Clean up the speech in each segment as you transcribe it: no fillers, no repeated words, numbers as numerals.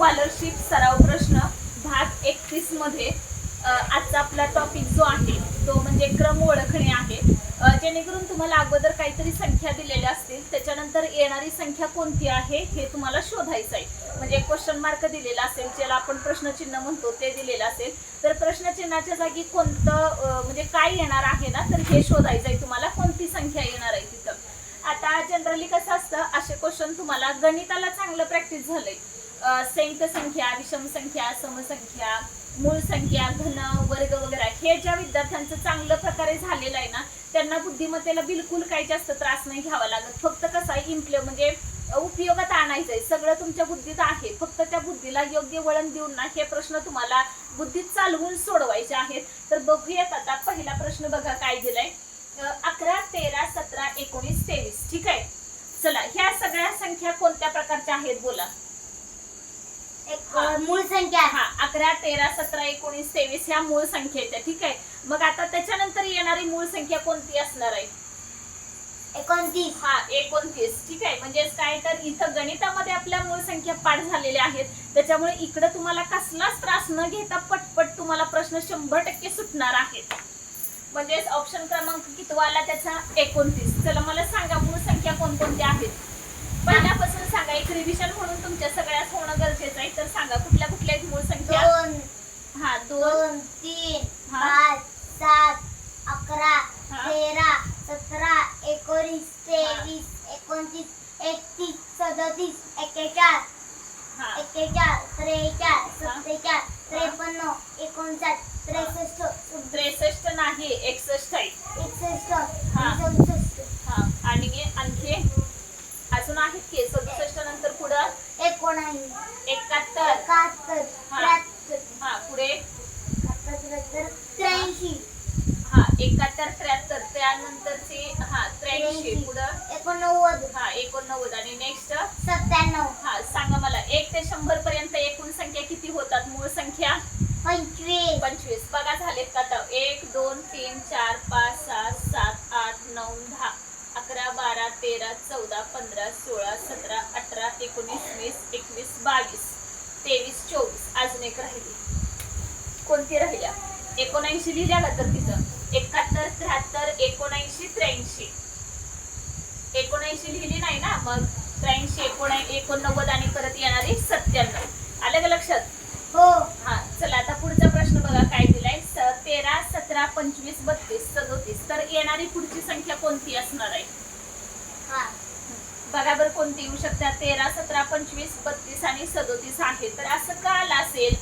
Scholarship सराव प्रश्न भाग 31 मध्ये आजचा आपला टॉपिक जो आहे तो म्हणजे क्रम ओळखणे आहे. जेणेकरून तुम्हाला अगोदर काहीतरी संख्या दिलेल्या असतील, त्याच्यानंतर येणारी संख्या कोणती आहे हे तुम्हाला शोधायचं आहे. म्हणजे क्वेश्चन मार्क दिलेला असेल, ज्याला आपण प्रश्नचिन्ह म्हणतो ते दिलेलं असेल, तर प्रश्नचिन्हाच्या जागी कोणतं म्हणजे काय येणार आहे ना, तर हे शोधायचं आहे तुम्हाला, कोणती संख्या येणार आहे तिथं. आता जनरली कसं असतं, असे क्वेश्चन तुम्हाला गणिताला चांगलं प्रॅक्टिस झालंय. संयुक्त संख्या, विषम संख्या, समसंख्या, मूळ संख्या, घन, वर्ग वगैरे हे ज्या विद्यार्थ्यांचं चांगल्या प्रकारे झालेलं आहे ना, त्यांना बुद्धिमत्तेला बिलकुल काही जास्त त्रास नाही घ्यावा लागत. फक्त कसं आहे म्हणजे उपयोगात आणायचंय, सगळं तुमच्या बुद्धीत आहे, फक्त त्या बुद्धीला योग्य वळण देऊन ना हे प्रश्न तुम्हाला बुद्धीत चालवून सोडवायचे आहेत. तर बघूयात आता पहिला प्रश्न बघा काय दिलाय. 11, 13, 17, 19, 23. ठीक आहे, चला ह्या सगळ्या संख्या कोणत्या प्रकारच्या आहेत बोला. मूळ संख्या. हा, 11, 13, 17, 19, 23 ह्या मूळ संख्या आहेत. ठीक आहे, मग आता त्याच्यानंतर येणारी मूळ संख्या कोणती असणार आहे. 29. हा, 29. ठीक आहे, म्हणजे काय तर इथं गणितामध्ये आपल्या मूळ संख्या पाठ झालेल्या आहेत, त्याच्यामुळे इकडे तुम्हाला कसलाच त्रास न घेता पटपट तुम्हाला प्रश्न 100% सुटणार आहेत. म्हणजे ऑप्शन क्रमांक कितवा आला त्याचा 29. चला मला सांगा मूळ संख्या कोणकोणत्या आहेत. पहिल्यापासून सांगा, एक रिव्हिजन म्हणून तुमच्या सगळ्याच होणं गरजेचं आहे. तर सांगा कुठल्या कुठल्या आहेत मूळ संख्या. 2, हा, 2, 3, हा. 5, 7, 11, हा. 13, 17, 19, 23, 29, 31, 37, 41, हा, 41, 43, 47, 53, 59, 63, 63 नाही, 61 आहे. 61, हा. 64, हा, आणि आणखी अजून आहेत की 67 नंतर पुढं 19, 71. 71, हा. 73, हा, पुढे 83, हा 71, 73. त्यानंतरची हा 83. पुढं 89, हा 89 आणि नेक्स्ट 97, हा. सांगा मला 1 ते 100 पर्यंत एकूण संख्या किती होतात मूळ संख्या. 25, 25. बघा झालेत का आता. 1, 2, 3, 4, 5, 6, 7, 8, 9, 10, 11, 12, 13, 14, 15, 16, 17, 18, 19, 20, 21, 22, 23, 24. अजून एक राहिली. कोणती राहिल्या. 79 लिहिल्या का तर तिथं. 71, 73, 79, 83. 79 लिहिली नाही ना, मग 83, 89 आणि परत येणारी 97. आलं का लक्षात. हो. हा, चला आता पुढचा प्रश्न बघा काय दिलाय. 13, 17, 25, 32, 37. तर येणारी पुढची संख्या कोणती असणार आहे. हा. बघा बरं कोणती येऊ शकते. 13, 17, 25, 32 आणि 37 आहे. तर असं का आलं असेल.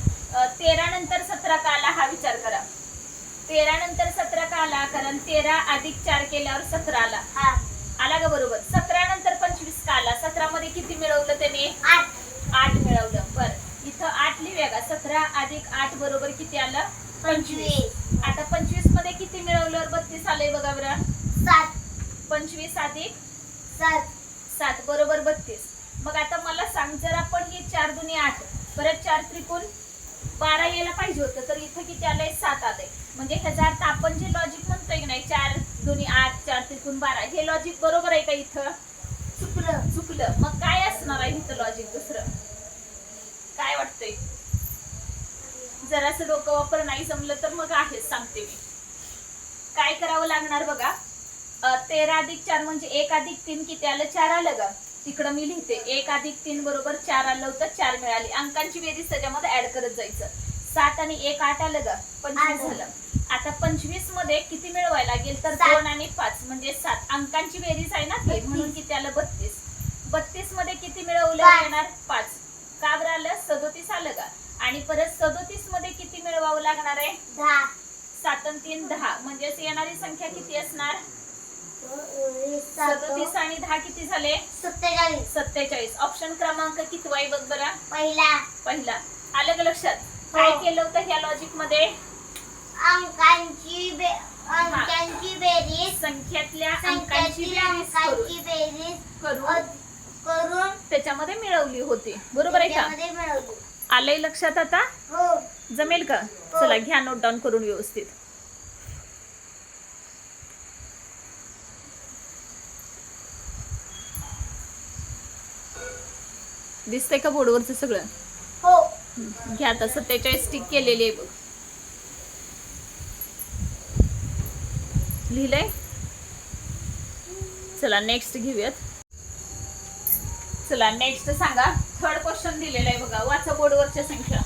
13 नंतर 17 का आला हा विचार करा. 13 नंतर 17 का आला, कारण 13 अधिक 4 केल्यावर 17 आला. हा. आला का बरोबर. 17 नंतर 25 का आला. 17 मध्ये किती मिळवलं त्याने. 8 मिळवलं. बरं, इथं 8 लिहूया का. 17 अधिक 8 बरोबर किती आलं. 25. आता 25 मध्ये किती मिळवल्यावर 32 आलंय बघा बरं. 7, 25 अधिक 7, 7 बरोबर 32. मग आता मला सांग, जर आपण हे 4 दुनी 8 परत 4 त्रिकोण 12 यायला पाहिजे होतं, तर इथं किती आलंय 7 आलंय. म्हणजे ह्याचा अर्थ आपण जे लॉजिक म्हणतोय की नाही 4 दुनी 8 4 त्रिकोण 12, हे लॉजिक बरोबर आहे का. इथं चुकलं. मग काय असणार आहे इथं लॉजिक दुसरं. काय वाटतंय. जरासं डोकं वापर, नाही जमलं तर मग आहेच सांगते मी. काय करावं लागणार बघा. 13 अधिक 4 म्हणजे 1 अधिक 3 किती आलं. 4 आलं का. तिकडं मी लिहिते 1 अधिक 3 बरोबर 4 आलं होतं. 4 मिळाली. अंकांची बेरीज त्याच्यामध्ये ऍड करत जायचं. 7 आणि 1 8 आलं का. 25 झालं. आता 25 मध्ये किती मिळवायला लागेल तर 2 आणि 5 म्हणजे 7. अंकांची बेरीज आहे ना ते, म्हणून किती आलं 32. 32 मध्ये किती मिळवलं येणार 5. का बरं आलं 37 आलं का. आणि परत 37 मध्ये किती मिळवावं लागणार आहे 10, 7 आणि 3 10. म्हणजेच येणारी संख्या किती असणार. 7, 37 आणि 10 किती झाले 47, 47. ऑप्शन क्रमांक कितवा आहे बघ बरं. पहिला. आलं का लक्षात. काय केलं होतं ह्या लॉजिक मध्ये. अंकांची बेरीज, संख्यातल्या अंकांची बेरीज करून त्याच्यामध्ये मिळवली होती. बरोबर आहे का. मिळवली. आलंय लक्षात आता. हो. जमेल का. चला घ्या नोट डाऊन करून व्यवस्थित. दिसतंय का बोर्डवरचं सगळं. हो. घ्या आता 47 टिक केलेली आहे बघ. लिहिलंय. चला नेक्स्ट घेऊयात. चला नेक्स्ट सांगा. थर्ड क्वेश्चन दिलेला आहे बघा. वाचा बोर्डवरच्या संख्या.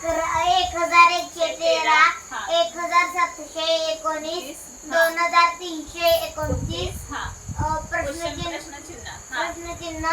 1113 हा. 1719 हा. 2329 हा प्रश्नचिन्ह प्रश्नचिन्ह. हा. प्रश्नचिन्ह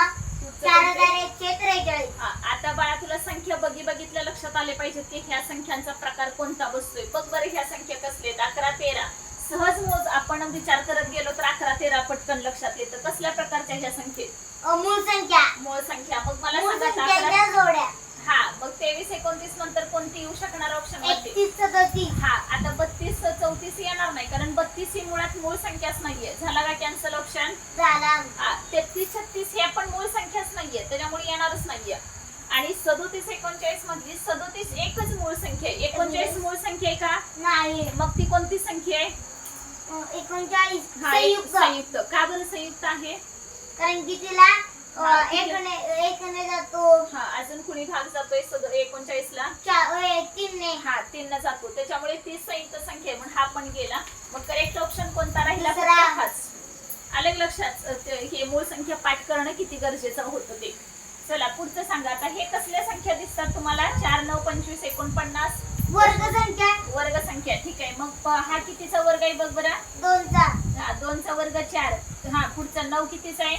4143. हा, आता बाळा तुला संख्या बघितल्या लक्षात आले पाहिजेत की ह्या संख्यांचा प्रकार कोणता बसतोय. बघ बरं ह्या संख्या कसल्या आहेत. 11 13 सहज मोज आपण विचार करत गेलो तर 11 13 पटकन लक्षात येतं. कसल्या प्रकारच्या ह्या संख्येत? मूळ संख्या मूळ संख्या. मग मला मूळ सांगा संख्याच्या जोड्या. हा मग 23 29 नंतर कोणती येऊ शकणार ऑप्शन मध्ये? 31 37. हा आता 32 34 येणार नाही कारण 32 ही मुळात मूळ संख्याच नाहीये. झाला का कॅन्सल ऑप्शन? झाला. हा 33 36 हे पण मूळ संख्याच नाहीये त्याच्यामुळे येणारच नाहीये. आणि 37 39 मधली 37 एकच मूळ संख्या आहे. 39 मूळ संख्या आहे का? नाही. मग ती कोणती संख्या आहे? 39 हा, संयुक्त. संयुक्त. का बरं संयुक्त आहे? कारण की तिला हा, किती? एकने जातो. हा अजून कुणी भाग जातोय 39 ला? 3 ने. हा 3 न जातो त्याच्यामुळे ती संयुक्त संख्या आहे. म्हणून हा पण गेला. मग करेक्ट ऑप्शन कोणता राहिला? दुसरा. फक्त हाच. आलं का लक्षात? हे मूळ संख्या पाठ करणं किती गरजेचं होतं ते. चला पुढचं सांगा. आता हे कसल्या संख्या दिसतात तुम्हाला? 4 9 25 49 वर्ग संख्या वर्ग संख्या. ठीक आहे. मग हा कितीचा वर्ग आहे बघ बरं? 2चा. हा 2 चा वर्ग 4. हा पुढचा 9 कितीचा आहे?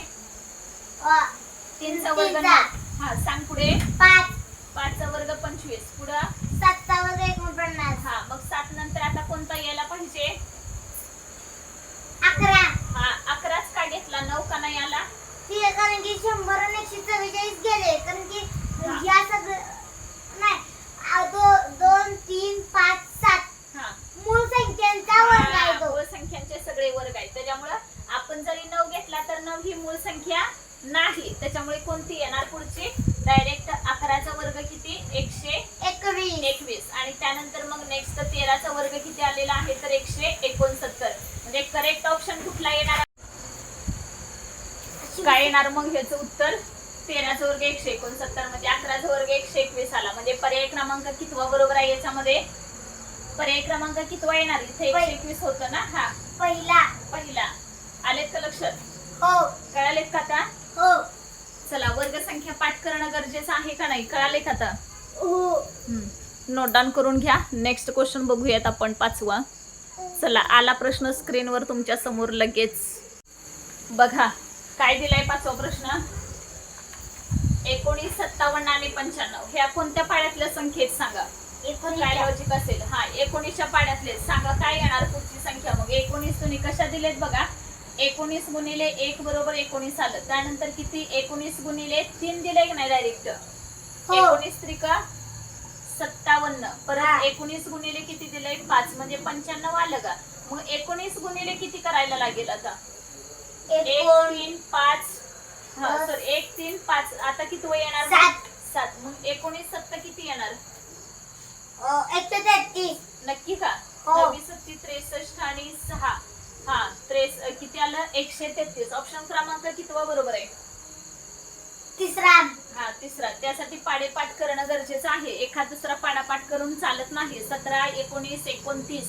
3 चा वर्ग 9. हा सांग पुढे. 5. 5 चा वर्ग 25. पुढं 7 चा वर्ग 49. हा मग 7 नंतर आता कोणता यायला पाहिजे? 11. हा 11च का घेतला? 9 का नाही आला? कारण की 100 आणि 144 गेले. कारण की या सगळं नाही 2 3 5 7 हा मूळ संख्यांचा वर्ग आहे तो. मूळ संख्यांचे सगळे वर्ग आहेत त्याच्यामुळे आपण जरी 9 घेतला तर 9 ही मूळ संख्या नाही. त्याच्यामुळे कोणती येणार पुढची? डायरेक्ट 11चा वर्ग किती? 121. आणि त्यानंतर मग नेक्स्ट 13चा वर्ग किती आलेला आहे? तर 169. म्हणजे करेक्ट ऑप्शन कुठला येणार? काय येणार मग ह्याचं उत्तर? 13चा वर्ग 169 म्हणजे 11चा वर्ग 121 आला. म्हणजे पर्याय क्रमांक कितवा बरोबर आहे याच्यामध्ये? पर्याय क्रमांक कितवा येणार? इथे 121 होतं ना. हा पहिला. आलेत का लक्षात? हो. कळालेत का आता? हो. चला वर्ग संख्या पाठ करणं गरजेचं आहे का नाही? कळाले का आता? हो. नोट डाऊन करून घ्या. नेक्स्ट क्वेश्चन बघूयात आपण 5वा. चला आला प्रश्न स्क्रीनवर तुमच्या समोर लगेच. बघा काय दिलाय 5वा प्रश्न. 19 57 आणि 95 ह्या कोणत्या पाड्यातल्या संख्येत सांगा? काय लॉजिक असेल? हा 19च्या पाड्यातले सांगा काय येणार पुढची संख्या. मग 19 तुम्ही कशा दिलेत बघा. 19 गुणिले 1 बरोबर 19 आलं. त्यानंतर किती? 19 गुणिले 3 दिले की नाही डायरेक्ट? 19 त्रिका 57. परत 19 गुणिले किती दिले? 5 म्हणजे 95 आलं का? मग 19 गुणिले किती करायला लागेल आता? 1 3 5 हा सर 1 3 5 आता किती वय येणार? 7. मग 19 7 किती येणार? 133. नक्की का? हो. 29 63 आणि 6 हा किती आलं? 133. ऑप्शन क्रमांक कितवा बरोबर आहे? तिसरा. हा तिसरा. त्यासाठी पाडे पाठ करणं गरजेचं आहे. एखाद दुसरा पाडा पाठ करून चालत नाही. 17 19 29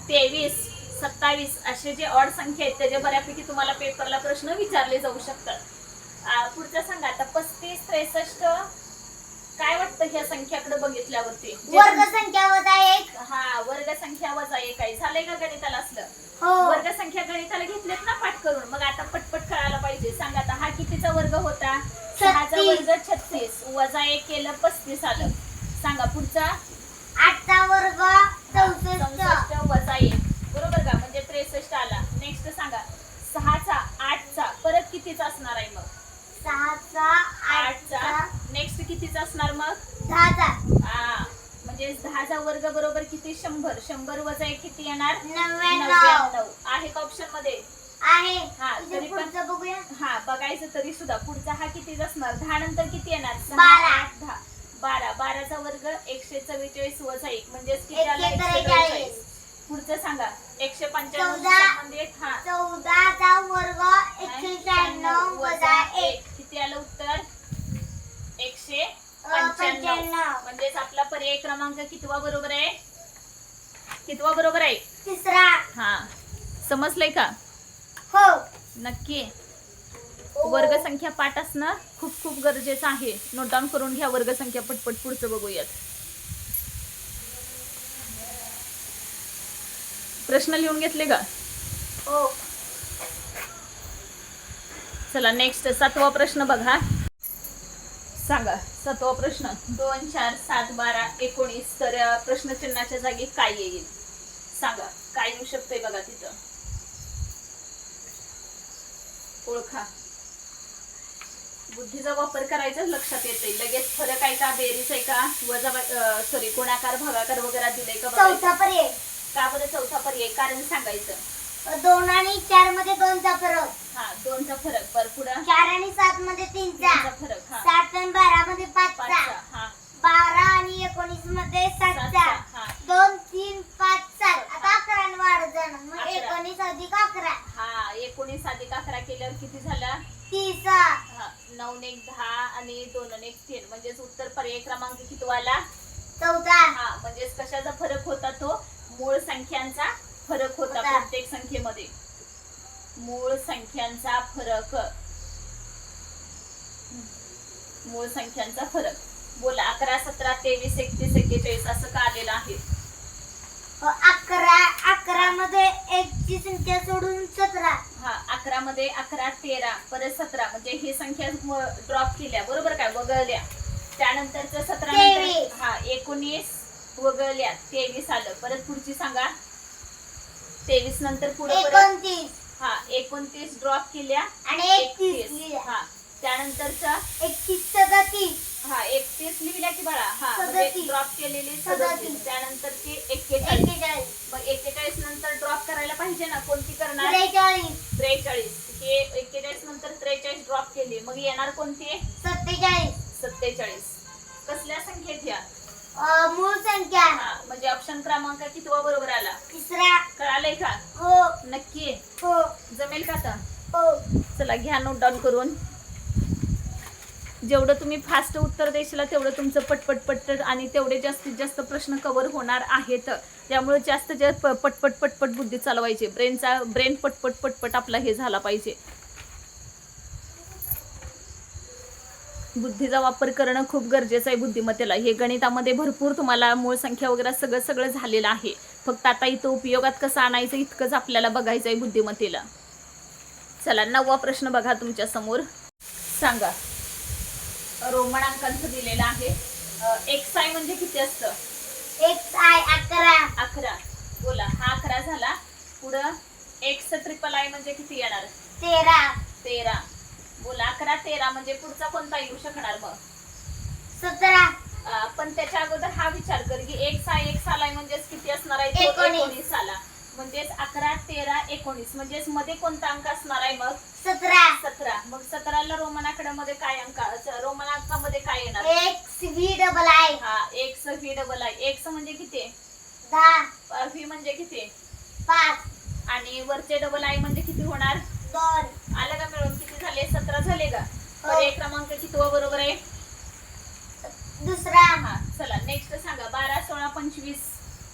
23 27 असे जे ऑड संख्या आहेत त्याच्या बऱ्यापैकी तुम्हाला पेपरला प्रश्न विचारले जाऊ शकतात. पुढचा सांगा आता 35 63 काय वाटतं ह्या संख्याकडे बघितल्यावरती? वर्ग संख्या वजा 1. हा वर्ग संख्या वजा 1 आहे. झालंय का गणिताला असलं? हो. वर्ग संख्या गणिताला घेतलेत ना पाठ करून. मग आता पटपट कळायला पाहिजे. सांगा आता हा कितीचा वर्ग होता? 6चा वर्ग 36 वजा 1 केलं 35 आलं. सांगा पुढचा. 8चा वर्ग 64 वजा 1 बरोबर का? म्हणजे 63 आला. नेक्स्ट सांगा 6चा 8चा परत कितीचा असणार आहे मग? 6चा 8चा नेक्स्ट कितीचा असणार मग? 10चा. हा म्हणजे 10चा वर्ग बरोबर किती? 100. 100 वजा 1 किती येणार? 99. आहे का ऑप्शन मध्ये? आहे. हा तरी पण पुढचं बघूया. हा बघायचं तरी सुद्धा पुढचा हा कितीच असणार? 10 नंतर किती येणार? 12. 8 10 12. 12चा वर्ग 144 वजा 1 म्हणजे किती आला? 143. पुढचं सांगा 195 14. संबंधित. हा 14चा वर्ग 196 वजा 1 किती आलं उत्तर? 105. 95. म्हणजेच आपला पर्याय क्रमांक कितवा बरोबर आहे? कितवा बरोबर आहे? तिसरा. हा, समजलंय का? हो. नक्की. वर्गसंख्या पाठ असणं खूप खूप गरजेचं आहे. नोट डाऊन करून घ्या वर्गसंख्या पटपट. पुढचं बघूयात. प्रश्न लिहून घेतले का? हो. चला नेक्स्ट 7वा प्रश्न बघा. सांगा 7वा प्रश्न. 2 4 7 12 19. तर प्रश्नचिन्हाच्या जागी काय येईल? सांगा काय येऊ शकतंय बघा तिथं. ओळखा. बुद्धीचा वापर करायचा, लक्षात येते लगेच. फरक आहे का, बेरीज आहे का, वजा सॉरी गुणाकार भागाकार वगैरे दिले का? चौथा पर्याय. का बरं चौथा पर्याय? कारण सांगायचं. 2 आणि 4 मध्ये 2चा फरक. हा, 2चा फरक. पर पुढं 4 आणि 7 मध्ये 3चा फरक. हा, 7 आणि 12 मध्ये 5चा. हा 12 आणि 19 मध्ये 7चा. हा 2 3 5 7. आता 11 वाढत जाणार. मग 19 अधिक 11. हा 19 अधिक 11 केल्यावर किती झालं? 30. हा 9 आणि 1 10 आणि 2 आणि 1 3. म्हणजेच उत्तर पर्याय क्रमांक कितवाला? चौथा. हा, म्हणजेच कशाचा फरक होता तो? मूळ संख्यांचा फरक होता. प्रत्येक संख्येमध्ये मूळ संख्यांचा फरक. मूळ संख्यांचा फरक. बोला. 11 17 23 31 41 असं का आलेलं आहे? 11 मध्ये 1 ची संख्या सोडून 17. हा 11 मध्ये 11 13 परत 17. म्हणजे ही संख्या ड्रॉप केल्या, बरोबर काय, वगळल्या. त्यानंतरचं 17 नंतर हा 19 वगळल्या, 23 आलं. परत पुढची सांगा. 23 नंतर पुढे 29. हा 29 ड्रॉप केल्या आणि 31. हा त्यानंतरचा 31 37. हा 31 लिहिल्या की बाळा. हा 37. म्हणजे ड्रॉप केलेली 37. त्यानंतरची 41. 41. मग 41 नंतर ड्रॉप करायला पाहिजे ना, कोणती करणार? 43. 43. हे 41 नंतर 43 ड्रॉप केली, मग येणार कोणती? 47. 47. कसल्या संख्येत या? मूळ संख्या. हा म्हणजे ऑप्शन क्रमांक कितवा बरोबर आला? तिसरा. कळालंय का? हो. नक्की हो. जमेल का आता? हो. चला घ्या नोट डाऊन करून. जेवढं तुम्ही फास्ट उत्तर देशील तेवढं तुमचं पटपट पटपट आणि तेवढे जास्तीत जास्त प्रश्न कव्हर होणार आहेत. त्यामुळे जास्त जास्त पटपट पटपट बुद्धी चालवायची. ब्रेन पटपट पटपट आपला हे झाला पाहिजे. बुद्धीचा वापर करणं खूप गरजेचं आहे बुद्धिमत्तेला. हे गणितामध्ये भरपूर तुम्हाला मूळ संख्या वगैरे सगळं झालेलं आहे. फक्त आता इथं उपयोगात कसं आणायचं इतकंच आपल्याला बघायचं आहे बुद्धिमत्तेला. चला 9वा प्रश्न बघा तुमच्या समोर. सांगा. रोमन अंकांचं दिलेलं आहे. XI म्हणजे किती असतं? XI 11. 11. बोला. हा 11 झाला. पुढं XIII म्हणजे किती येणार? 13. 13. बोला. 11 13 म्हणजे पुढचा कोणता येऊ शकणार मग? 17. पण त्याच्या अगोदर हा विचार कर की x आलाय म्हणजेच किती असणार आहे? 19 आला. म्हणजेच 11 13 19 म्हणजेच मध्ये कोणता अंक असणार आहे मग? 17. 17. मग 17ला रोमन आकड्यामध्ये काय अंक? रोमन अंकामध्ये काय येणार? XVII. हा XVII. X म्हणजे किती? 10. V म्हणजे किती? 5. आणि वरचे डबल आय म्हणजे किती होणार? 2. आलं का मिळून? किती झाले? 17 झाले का? हो. पर्याय क्रमांक कितवा बरोबर आहे? दुसरा. हा चला नेक्स्ट सांगा. 12 16 25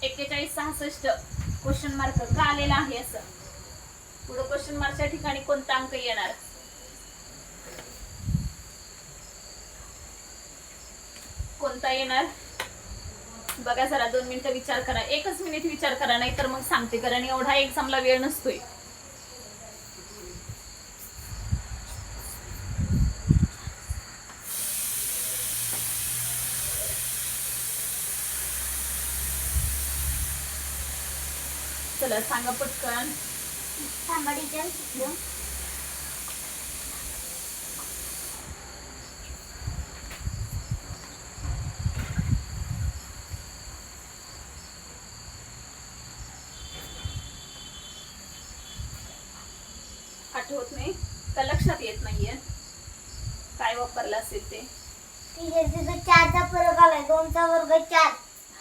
41 66 क्वेश्चन मार्क का आलेला आहे असं? पुढे क्वेश्चन मार्कच्या ठिकाणी कोणता अंक येणार? कोणता येणार बघा. जरा 2 मिनिटं विचार करा. 1च मिनिट विचार करा, नाही तर मग सांगते, कारण एवढा एक्झामला वेळ नसतोय. चला सांगा पटकन. आठवत नाही का? लक्षात येत नाहीये काय वापरलं असेल ते? ठीक आहे. तिथं 4चा फरक आलाय. 2चा वर्ग 4.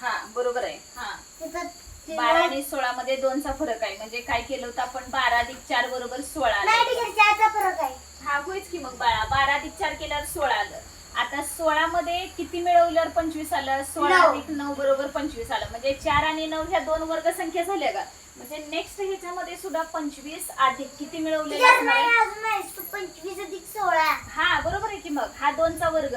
हा बरोबर आहे. हा तिथं 12 आणि 16 मध्ये 2चा फरक आहे. म्हणजे काय केलं होतं आपण? 12 अधिक 4 बरोबर 16 नाही, आलं. ठीक आहे. 4चा फरक आहे. हा होईच की मग बाळा. 12 अधिक 4 केल्यावर 16 आलं. आता 16 मध्ये किती मिळवल्यावर 25 आलं? 16 9. अधिक 9 बरोबर 25 आलं. म्हणजे 4 आणि 9 ह्या दोन वर्ग संख्या झाल्या का? म्हणजे नेक्स्ट ह्याच्यामध्ये सुद्धा 25 अधिक किती मिळवलेलं असणार आहे? अजून नाही 25 अधिक 16. हा बरोबर आहे की. मग हा 2 चा वर्ग,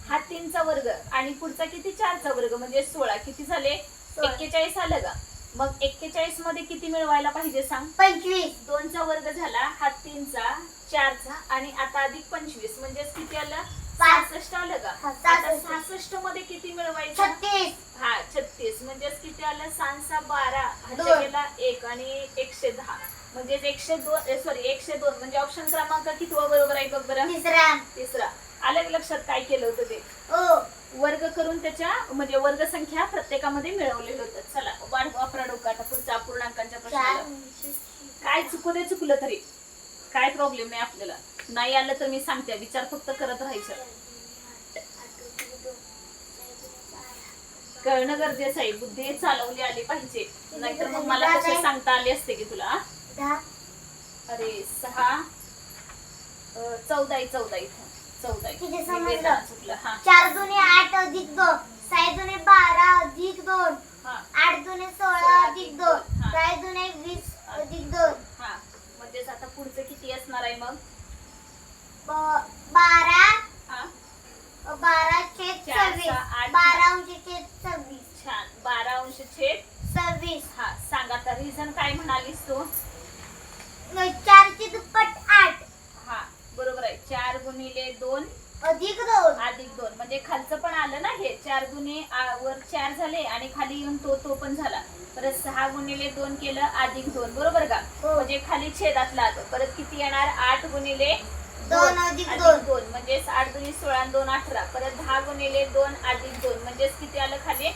हा 3 चा वर्ग आणि पुढचा किती 4 चा वर्ग म्हणजे 16. किती झाले? 16. 41 आलं का? मग 41 मध्ये किती मिळवायला पाहिजे सांग? 25. 2 चा वर्ग झाला, हा 3 चा, 4 चा आणि आता अधिक 25 म्हणजे किती आलं? 66 आलं का? हा, आता 66. 66 मध्ये किती मिळवायचं? 36. हा 36 म्हणजे किती आलं? 6 12 दोन. ह्याच्या गेला 1 आणि 110 म्हणजे 102 सॉरी 102 म्हणजे ऑप्शन क्रमांक किती बरोबर आहे बघ बरं? तिसरा. आलं का लक्षात काय केलं होतं ते? वर्ग करून त्याच्या म्हणजे वर्ग संख्या प्रत्येकामध्ये मिळवलेलं होतं. चला वापरा डोकं आता पुढचा अपूर्णांकांच्या प्रश्नाला. काय चुकलं तरी काय प्रॉब्लेम नाही आपल्याला. नाही आलं तर मी सांगते, विचार फक्त करत राहायचं. कळणं गरजेचं आहे. बुद्धी चालवली आली पाहिजे, नाहीतर मग मला कसे सांगता आले असते की तुला. 10. अरे 6 14 इथं 14 किती समजलं? चुकलं. हा 4 दुने 8 अधिक 2. 6 दुने 12 अधिक 2. हा 8 दुने 16 अधिक 2. हा. 6 दुने 20 अधिक 2. हा म्हणजेच आता पुढचं किती असणार आहे मग? 12. हा 12 छेद 26. 12 अंश छेद 26. छान. 12 अंश छेद 26. हा. सांग आता रिझन काय म्हणालीस तू? 4 ची दुप्पट 8 हा बरोबर आहे. 4 गुणिले 2 अधिक 2. अधिक 2 म्हणजे खालचं पण आलं ना हे. 4 दुने वर 4 झाले आणि खाली येऊन तो पण झाला. परत 6 गुणिले 2 केलं अधिक 2 बरोबर का? हो. म्हणजे खाली छेदातला आलं. परत किती येणार? 8 गुणिले 2 अधिक 2. म्हणजे 8 दुनी 16 आणि 2 18. परत 10 गुणिले 2 अधिक 2 म्हणजे किती आलं खाली?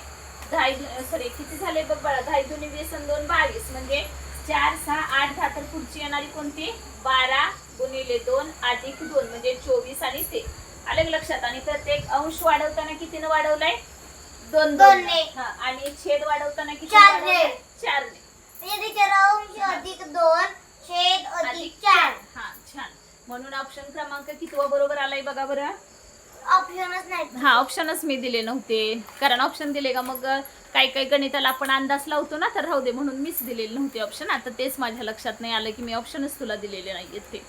10 सॉरी किती झाले बघ बाळा? 10 दुनी 20 आणि 2 22 म्हणजे 4 6 8 10. तर पुढची येणारी कोणती? 12 गुणिले 2 अधिक 2 म्हणजे 24 आणि ते आलं लक्षात. आणि प्रत्येक अंश वाढवताना कितीनं वाढवलाय? 2 ने. हा आणि छेद वाढवताना किती? 4 ने. 4 ने. म्हणजे अंश अधिक 2 छेद अधिक 4. हा छान. म्हणून ऑप्शन क्रमांक किती बरोबर आलाय बघा बरं. ऑप्शनच नाही. हा ऑप्शनच मी दिले नव्हते, कारण ऑप्शन दिले का मग काही गणिताला आपण अंदाज लावतो ना, तर राहू दे म्हणून मीच दिलेले नव्हते ऑप्शन. आता तेच माझ्या लक्षात नाही आलं की मी ऑप्शनच तुला दिलेले नाहीयेत. ते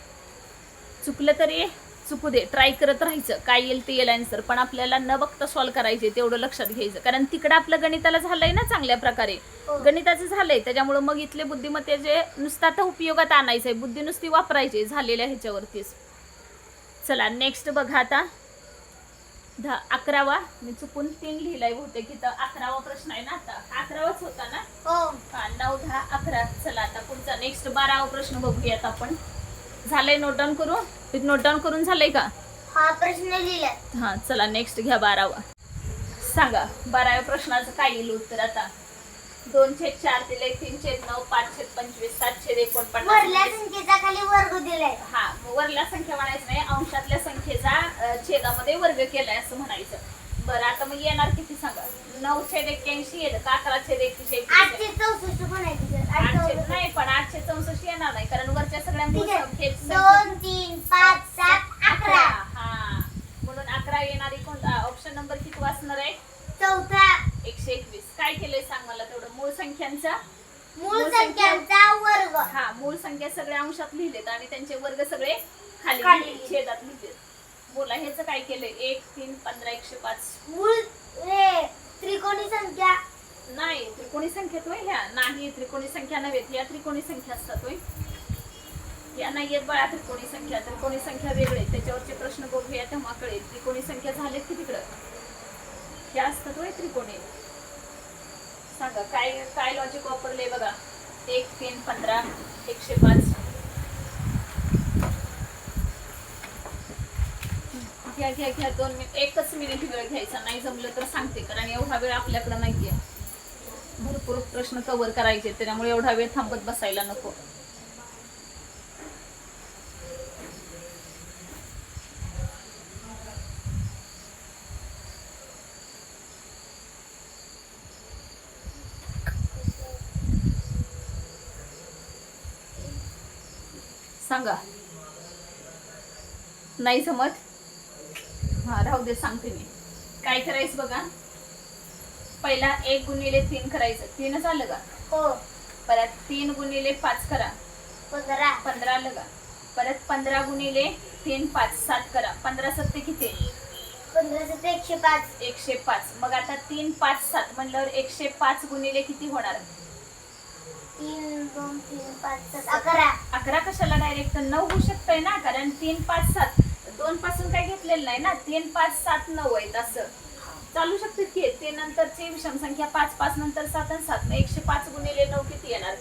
चुकलं तरी चुकू दे, ट्राय करत राहायचं. काय येईल ते येईल आन्सर, पण आपल्याला न बघता सॉल्व्ह करायचे तेवढं लक्षात घ्यायचं. कारण तिकडं आपलं गणिताला झालंय ना चांगल्या प्रकारे. गणिताचं झालंय त्याच्यामुळे मग इथले बुद्धिमत्तेचे नुसतं आता उपयोगात आणायचंय. बुद्धी नुसती वापरायची झालेल्या ह्याच्यावरतीच. चला नेक्स्ट बघा आता 11वा. मी चुकून 3 लिहिलाय बहुतेक इथं. 11वा प्रश्न आहे ना. आता 11वाच होता ना. हो. हा 9 10 11. चला आता पुढचा नेक्स्ट 12वा प्रश्न बघूयात आपण. झालंय नोट डाऊन करू? नोट डाऊन करून झालंय का? हा प्रश्न लिहिलाय. हा चला नेक्स्ट घ्या 12वा. सांगा 12व्या प्रश्नाचं काय येईल उत्तर आता? 2 छेद 4 दिले, 3 छेद 9, 5 छेद 25, 7 छेद 49. वरल्या संख्येचा खाली वर्ग दिलाय. हा वरल्या संख्या म्हणायचं नाही, अंशातल्या संख्येचा छेदामध्ये वर्ग केलाय असं म्हणायचं. बरं आता मग येणार किती सांगा? 9 छेद 81 येईल का? 11 छेद 31? 8 छेद 64 म्हणायचं. 8 छेद नाही, पण 8 छेद 64 येणार नाही, कारण वरच्या सगळ्या मूळ संख्येत 2 3 5 7 11. हा म्हणून 11 येणारी कोणता ऑप्शन नंबर किती वाचणार आहे? चौथा. 121. काय केलंय सांग मला तेवढं? मूळ संख्यांचा वर्ग. हा मूळ संख्या सगळ्या अंशात लिहिलेत आणि त्यांचे वर्ग सगळे खाली खाली. छेदात लिहिलेत. बोला ह्याच काय केलंय? 1 3 15 105. मूळ त्रिकोणी संख्या नाही त्रिकोणी संख्येत होय ह्या नाही. त्रिकोणी संख्या नव्हेत या, त्रिकोणी संख्या असतात होय या. नाही येत बाळा त्रिकोणी संख्या. त्रिकोणी संख्या वेगळे, त्याच्यावरचे प्रश्न बघूया तेव्हा कळेल. त्रिकोणी संख्या झालेत की तिकडं ह्या असतात होय त्रिकोणी. सांगा काय काय लॉजिक वापरले बघा. 1 3 15 105. घ्या 2 मिनिट. 1च मिनिट वेळ घ्यायचा. नाही जमलं तर सांगते, कारण एवढा वेळ आपल्याकडे नाहीये. भरपूर प्रश्न कव्हर करायचे, त्याच्यामुळे एवढा वेळ थांबत बसायला नको. सांगा नाही जमत? हा राहू दे, सांगते मी. काय करायचं बघा, पहिला 1 गुणिले 3 करायचं. 3 आलं का? हो. परत 3 गुणिले 5 करा. 15. 15 आलं का? परत 15 गुणिले 3 5 7 करा. 15 सत्ते किती? 15 7 105. 105. मग आता 3 5 7 म्हणल्यावर 105 गुणिले किती होणार? 3 2 3 5 7 11. 11 कशाला डायरेक्ट 9 होऊ शकतंय ना, कारण 3 5 7 2 पासून काय घेतलेलं नाही ना. 3 5 7 9 आहेत असं चालू शकते की. ते नंतरची विषम संख्या 5 5 नंतर 7 आणि 7. मग 105 गुणिले 9 किती येणार?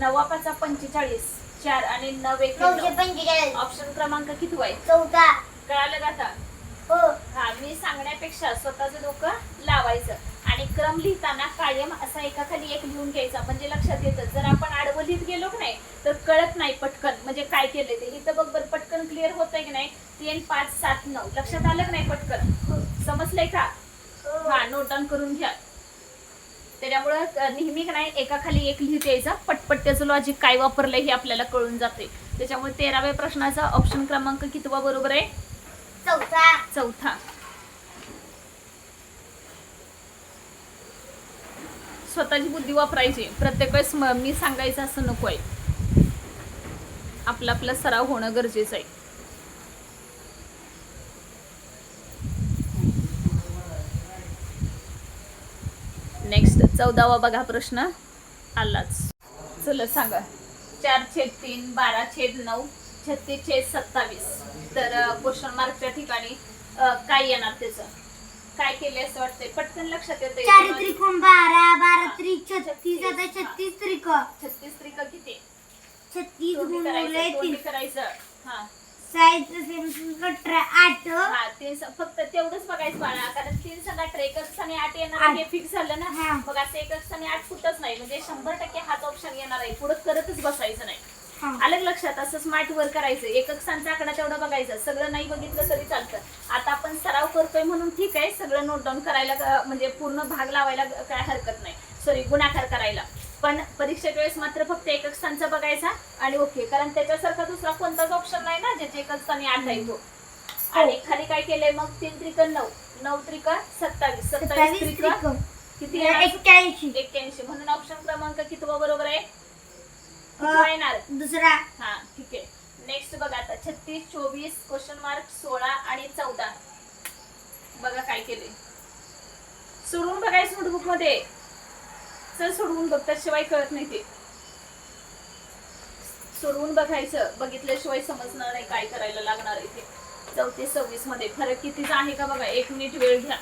9 5 45 4 आणि 9 1 945. ऑप्शन क्रमांक किती आहे? 14. कळालं का आता? हो. हा, मी सांगण्यापेक्षा स्वतःचं डोकं लावायचं. आणि क्रम लिहिताना कायम असा एकाखाली एक लिहून घ्यायचा, म्हणजे लक्षात येतं. जर आपण आडवं लिहित गेलो की नाही तर कळत नाही पटकन म्हणजे काय केलंय ते. इथं बघ बरं पटकन क्लिअर होतंय की नाही. 3 5 7 9 लक्षात आलं की नाही पटकन? समजलंय का? हा, नोट डाऊन करून घ्या. त्याच्यामुळं नेहमी का नाही एकाखाली एक लिहित यायचा. पटपट त्याचं लॉजिक काय वापरलंय हे आपल्याला कळून जाते. त्याच्यामुळे 13व्या प्रश्नाचा ऑप्शन क्रमांक कितवा बरोबर आहे? चौथा. स्वतःची बुद्धी वापरायची. प्रत्येक वेळेस मी सांगायचं असं नको आहे. आपला आपला सराव होणं गरजेचं आहे. नेक्स्ट 14वा बघा प्रश्न आलाच. चला सांगा. 4/3 12/9 36/27. तर क्वेश्चन मार्कच्या ठिकाणी काय येणार त्याचं? काय केले असं वाटतंय? पटकन लक्षात येतंय. 4 त्रिकोण 12 12 त्रिक 36 आता 36 त्रिक 36 त्रिक किती? 36 तोंडी गुणिले करायचं, 3 तोंडी करायचं. हा साईज 18 8 हा, ते फक्त तेवढंच बघायचं बाळा, कारण 3 संग 18 एकच आणि 8 येणार आठ. हे फिक्स झालं ना. हा. मग असं एकच आणि 8 कुठंच नाही, म्हणजे 100% हाच ऑप्शन येणार आहे. पुढे करतच बसायचं नाही. हा. अलग लक्षात. असं स्मार्ट वर करायचं. एकक स्थानचा आकडा तेवढा बघायचा. सगळं नाही बघितलं तरी चालतं. आता आपण सराव करतोय म्हणून ठीक आहे. सगळं नोट डाऊन करायला म्हणजे पूर्ण भाग लावायला काय हरकत नाही. सॉरी, गुणाकार करायला. पण परीक्षेच्या वेळेस मात्र फक्त एकक स्थानचा बघायचा आणि ओके. कारण त्याच्यासारखा दुसरा कोणताच ऑप्शन नाही ना ज्याचे एकक स्थानी 8 आहे तो. आणि खाली काय केलंय मग? 3 त्रिक 9 9 त्रिक 27 27 त्रिक किती? 81. म्हणून ऑप्शन क्रमांक कितवा बरोबर आहे? कितवा येणार? दुसरा. हा, ठीक आहे. नेक्स्ट बघा आता 36 24 क्वेश्चन मार्क 16 आणि 14. बघा काय केले. सोडवून बघायचं नोटबुक मध्ये. चल सोडवून बघ, त्याशिवाय कळत नाही ते. सोडवून बघायचं. बघितल्याशिवाय समजणार नाही काय करायला लागणार आहे ते. 34 26 मध्ये फरक कितीचा आहे का बघा. 1 मिनिट वेळ घ्या.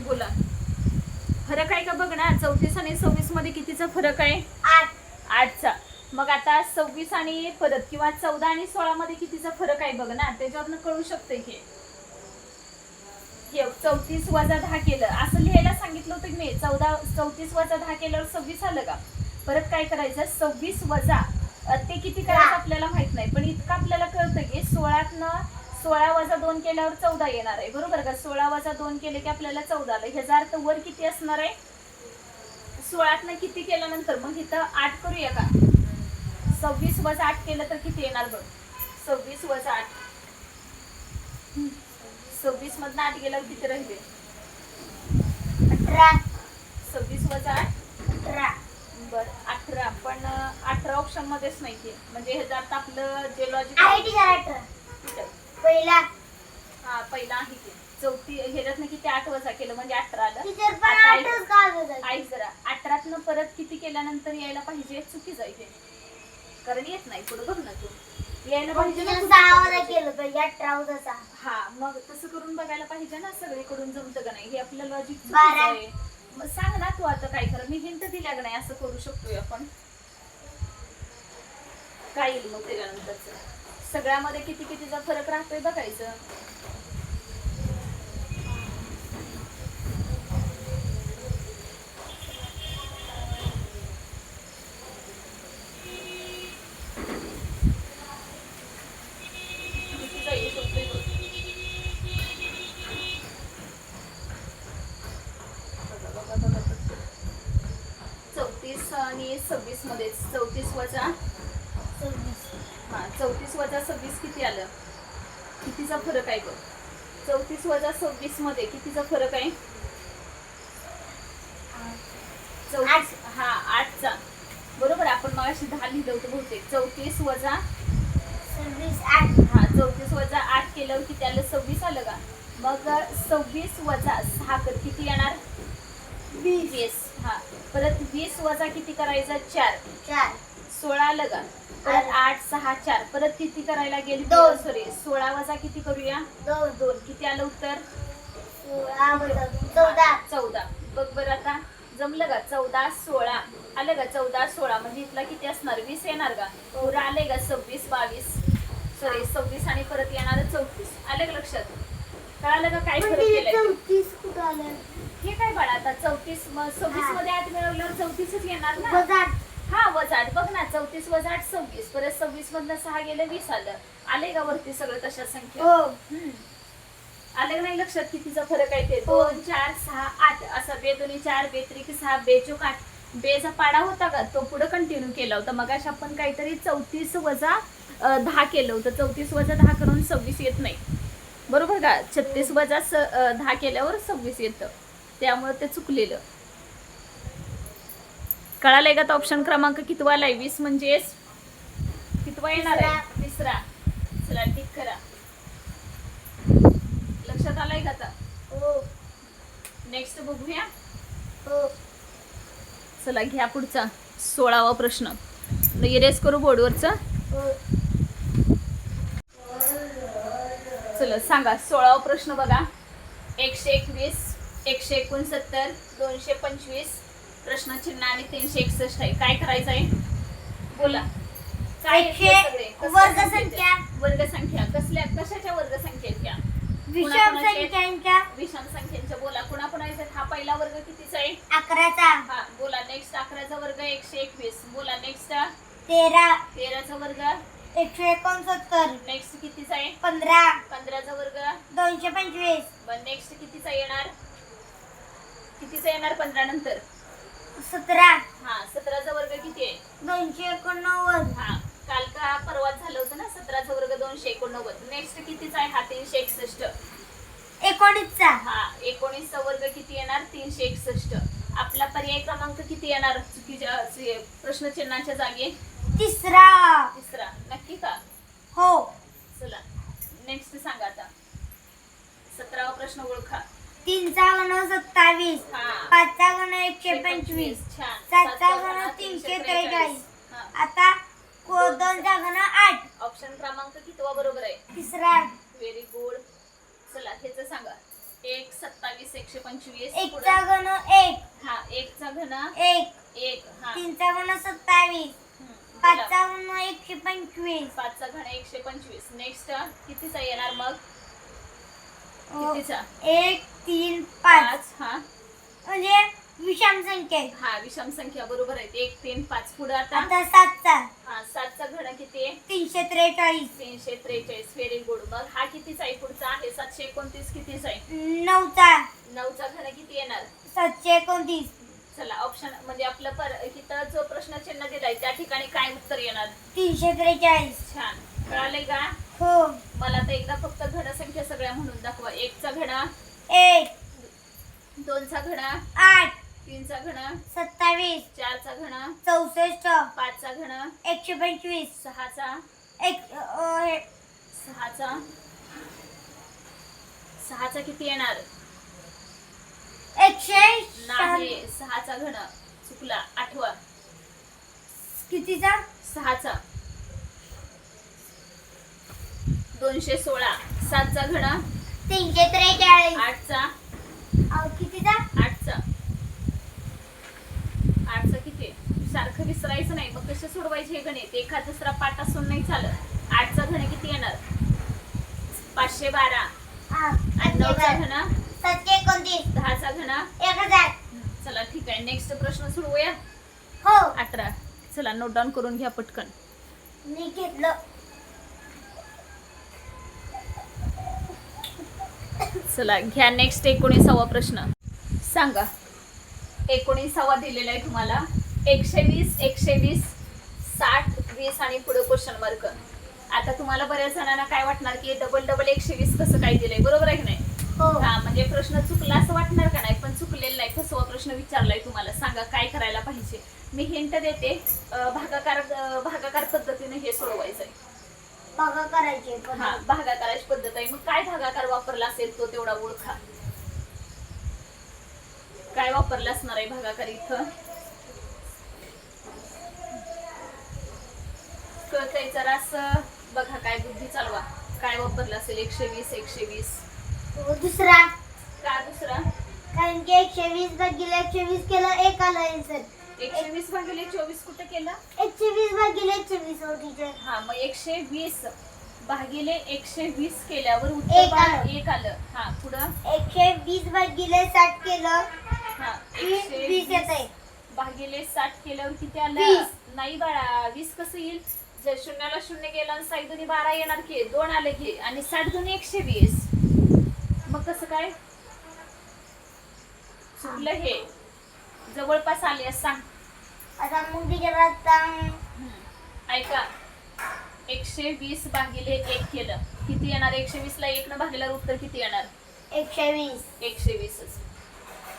बोला. फरक आहे का बघ ना. 34 आणि 26 मध्ये कितीचा फरक आहे? 8चा. मग आता 26 आणि परत किंवा 14 आणि 16 मध्ये कितीचा फरक आहे बघ ना. त्याच्यावरनं कळू शकते की 34 वजा 10 केलं असं लिहायला सांगितलं होतं की मी. 34 वजा 10 केल्यावर 26 आलं का. परत काय करायचं? 26 वजा ते किती करायचं आपल्याला माहित नाही, पण इतकं आपल्याला कळतं की 16 वजा 2 केल्यावर 14 येणार आहे. बरोबर का. 16 वजा 2 केले की आपल्याला 14 आलं. ह्याचा अर्थ वर किती असणार आहे? 16 किती केल्यानंतर मग इथं 8 करूया का. 26 वजा 8 केलं तर किती येणार बघ. 26 वजा 8. 26 मधनं 8 गेल्यावर किती राहिले? 18. 26 वजा 8 18. बर 18. पण 18 ऑप्शन मध्येच नाही की. म्हणजे ह्याचा अर्थ आपलं जे लॉजिक आहे टीचर 18. पहिला. हा, पहिला आहे की. चौथी ह्याच्यातनं किती 8 वजा केलं म्हणजे 18 आलं. टीचर पण आता 8च का आलं? ऐक जरा. 18तनं परत किती केल्यानंतर यायला पाहिजे? चुकीच आहे ते. कारण येत नाही पुढे बघ ना तू. यायला पाहिजे ना. 6 वजा केलं पाहिजे. 18 वजा 6. हा, मग तसं करून बघायला पाहिजे ना. सगळीकडून जमतं का नाही हे आपलं लॉजिक 12. आहे. मग सांग ना तू आता काय कर, मी हिंट दिल्या का नाही असं करू शकतोय आपण. काय येईल मग त्याच्यानंतरच सगळ्यामध्ये किती कितीचा फरक राहतोय बघायचं. कितीचा येऊ शकतोय बघ. बघा, बघा, बघा. 34 आणि 26 मध्ये 34 वजा 34 वजा 26 किती आलं? कितीचा फरक आहे बघ. 34 वजा 26 मध्ये कितीचा फरक आहे? 34 हा 8चा. बरोबर, आपण मगाशी 10 लिहिलं होतं बहुतेक. 34 वजा 34 वजा 8 केलं किती आलं? 26 आलं का? मग 26 वजा 6 कर किती येणार? 20. हा, परत 20 वजा किती करायचं? 4. 16 आलं का? परत 8 6 4 परत किती करायला गेली? 2. सॉरी 16 वजा किती करूया? 2. किती आलं उत्तर? 14. बघ बरं आता जमलं का? 14 16 आलं का? 14 16 म्हणजे इथला किती असणार? 20 येणार का? पुरा आले का? 26 22 सॉरी 26 आणि परत येणार 34. आलं का लक्षात? कळालं का काय फरक केलाय? हे काय बाळा आता 34 26 मध्ये 8 मिळवल्यावर 34च येणार ना. हा वजा 8 बघ ना. 34 वजा 8 26 परत 26 मधनं 6 गेलं 20 आलं. आले का वरती सगळं तशा संख्या? आले का नाही लक्षात कितीचा फरक आहे ते? 2 4 6 8 असा 2 2 4 2 3 6 2 4 8 बेचा पाडा होता का तो पुढे कंटिन्यू केला होता. मग आपण काहीतरी 34 वजा 10 केलं होतं. 34 वजा 10 करून 26 येत नाही, बरोबर का? 36 वजा 10 केल्यावर 26 येतं, त्यामुळे ते चुकलेलं. कळालंय का? तो ऑप्शन क्रमांक कितवा आलाय? 20 म्हणजे कितवा येणार आहे? 3रा. चला टिक करा. लक्षात आलाय का आता? नेक्स्ट बघूया. चला घ्या पुढचा 16वा प्रश्न. इरेज करू बोर्डवरचा. चला सांगा 16वा प्रश्न बघा. 121 169 225 प्रश्नचिन्ह आणि 361 आहे. काय करायचं आहे? बोला. काय वर्गसंख्या. वर्गसंख्या कसल्या कशाच्या वर्गसंख्या आहेत त्या? विषम संख्यांच्या. बोला कुणा कुणाचा? हा पहिला वर्ग कितीचा आहे? 11चा. हा बोला. नेक्स्ट 11चा वर्ग 121. बोला नेक्स्ट 13. 13चा वर्ग 169. नेक्स्ट कितीचा आहे? 15. 15चा वर्ग 225. पण नेक्स्ट कितीचा येणार? कितीचा येणार 15 नंतर? 17. हा 17चा वर्ग किती आहे? 289. हा काल का परवाच झालं होतं ना 17चा वर्ग 289. नेक्स्ट कितीचा आहे? हा 361. 19चा. हा 19चा वर्ग किती येणार? 361. आपला पर्याय क्रमांक किती येणार चुकीच्या प्रश्नचिन्हाच्या जागी? 3रा. नक्की का? हो. चला नेक्स्ट सांगा आता. 17वा प्रश्न ओळखा. 3चा घन 27. हा 5चा घन 125. छान. 7चा घन 343. आता 2चा घन 8. ऑप्शन क्रमांक कितवा बरोबर आहे? 3रा. Very good. चला ह्याचं सांगा. 1 27 125. 1चा घन 1. हा 1चा घन 1. हा 3चा घन 27. 5चा घन 125. 5चा घन 125. नेक्स्ट कितीचा येणार मग? कितीचा? 1 3 5. हा म्हणजे विषम संख्या आहे. हा विषम संख्या बरोबर आहेत. 1 3 5. पुढे आता आता 7चा. हा 7चा घन किती आहे? 343. 343. Very good. मग हा कितीचा आहे? पुढचा आहे 729. कितीचा आहे? 9चा. 9चा घन किती येणार? 729. चला ऑप्शन म्हणजे आपलं इथं जो प्रश्नचिन्ह दिलाय त्या ठिकाणी काय उत्तर येणार? 343. छान. कळालंय का? हो. मला तर एकदा फक्त घनसंख्या सगळ्या म्हणून दाखवा. 1चा घन 1. 2चा घन 8. 3चा घन 27. 4चा घन 64. 5चा घन 125. 6चा 6चा किती येणार? 100. नाही 6चा घन चुकला. 8वा कितीचा? 6चा 216. 7चा घन 343. 8चा कितीचा? 8चा आठचा किती आहे? सारखं विसरायचं नाही. मग कसे सोडवायचे हे गणित? एखाद दुसरा पाठ असून नाही चालत. 8चा घन किती येणार? 512. आणि 9चा घन 729. 10चा घन 1000. चला ठीक आहे. नेक्स्ट प्रश्न सोडवूया. हो 18. चला नोट डाऊन करून घ्या पटकन. मी घेतलं. चला घ्या नेक्स्ट 19वा प्रश्न. सांगा. 19वा दिलेला आहे तुम्हाला. 120, 120, 60, 20 आणि पुढे क्वेश्चन मार्क. आता तुम्हाला बऱ्याच जणांना काय वाटणार की डबल डबल 120 कसं काय दिलंय, बरोबर आहे की नाही? हो हा म्हणजे प्रश्न चुकला असं वाटणार का नाही? पण चुकलेलं नाही. फसवा प्रश्न विचारलाय तुम्हाला. सांगा काय करायला पाहिजे. मी हिंट देते. भागाकार पद्धतीने हे सोडवायचंय. बघा करायचे हा भागाकाराची पद्धत आहे. मग काय भागाकार वापरला असेल तो तेवढा ओळखा. काय वापरला असणार आहे भागाकार इथं? कळतंय जरास बघा. काय बुद्धी चालवा. काय वापरलं असेल? 120, 120. दुसरा. का दुसरा? कारण की 120 भागिले 120 केलं 1 आलं आन्सर. 120 भागिले 24 कुठं केलं? 120 भागिले 120 हो टीचर. हा मग 120 भागिले 120 केल्यावर एक उत्तर आलं. 1 आलं. हा पुढं 120 भागिले 60 केलं हा 20 येतंय. भागिले 60 केल्यावर किती आलं? 20. नाही बाळा 20 कसं येईल? जर शून्याला शून्य गेला आणि 6 दुनी 12 येणार की 2 आले की. आणि 60 दुनी 120. मग कसं काय चुकलं हे? जवळपास आले सांग. आता मग टीचर आता ऐका. 120 भागिले 1 केलं किती येणार? 120 ला 1 न भागल्यावर उत्तर किती येणार? 120. 120च.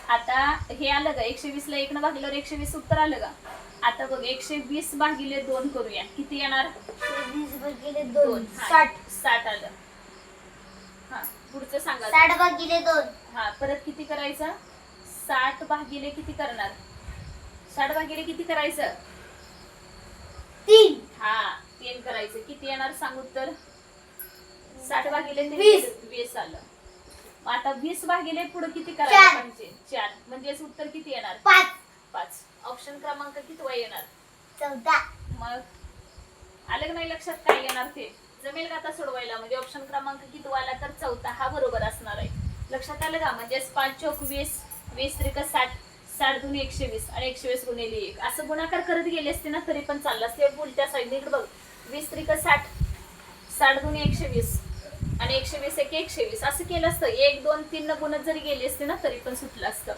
आता हे आलं का? 120 ला 1 न भागल्यावर 120 उत्तर आलं का? आता बघ 120 भागिले 2 करूया. किती येणार? 20 भागिले 2. 2 60. 60 आलं. हा पुढचं सांगा. 60 भागिले 2. हा परत किती करायचं? 60 भागिले किती करणार? 60 भागिले किती करायचं? 3. हा 3 करायचं. किती येणार सांग उत्तर? 60 भागिले 20. 20 आलं. मग आता 20 भागिले पुढे किती करायला 4. पाहिजे? 4. म्हणजेच उत्तर किती येणार? 5. 5. ऑप्शन क्रमांक किती येणार? 14. मग आलं का नाही लक्षात काय येणार ते? जमेल का आता सोडवायला? म्हणजे ऑप्शन क्रमांक किती आला तर 4 हा बरोबर असणार आहे. लक्षात आलं का? म्हणजेच 5 चौक 20, 20 त्रिक 60, 60 दुनी 120 आणि 120 गुणिले 1 असं गुणाकार करत गेले असते ना तरी पण चाललं असते. उलट्या साईडने इकडे बघ. 20 त्रिक 60, 60 दुनी 120 आणि 120 एक 120 असं केलं असतं. 1 2 3 न गुणत जरी गेले असते ना तरी पण सुटलं असतं.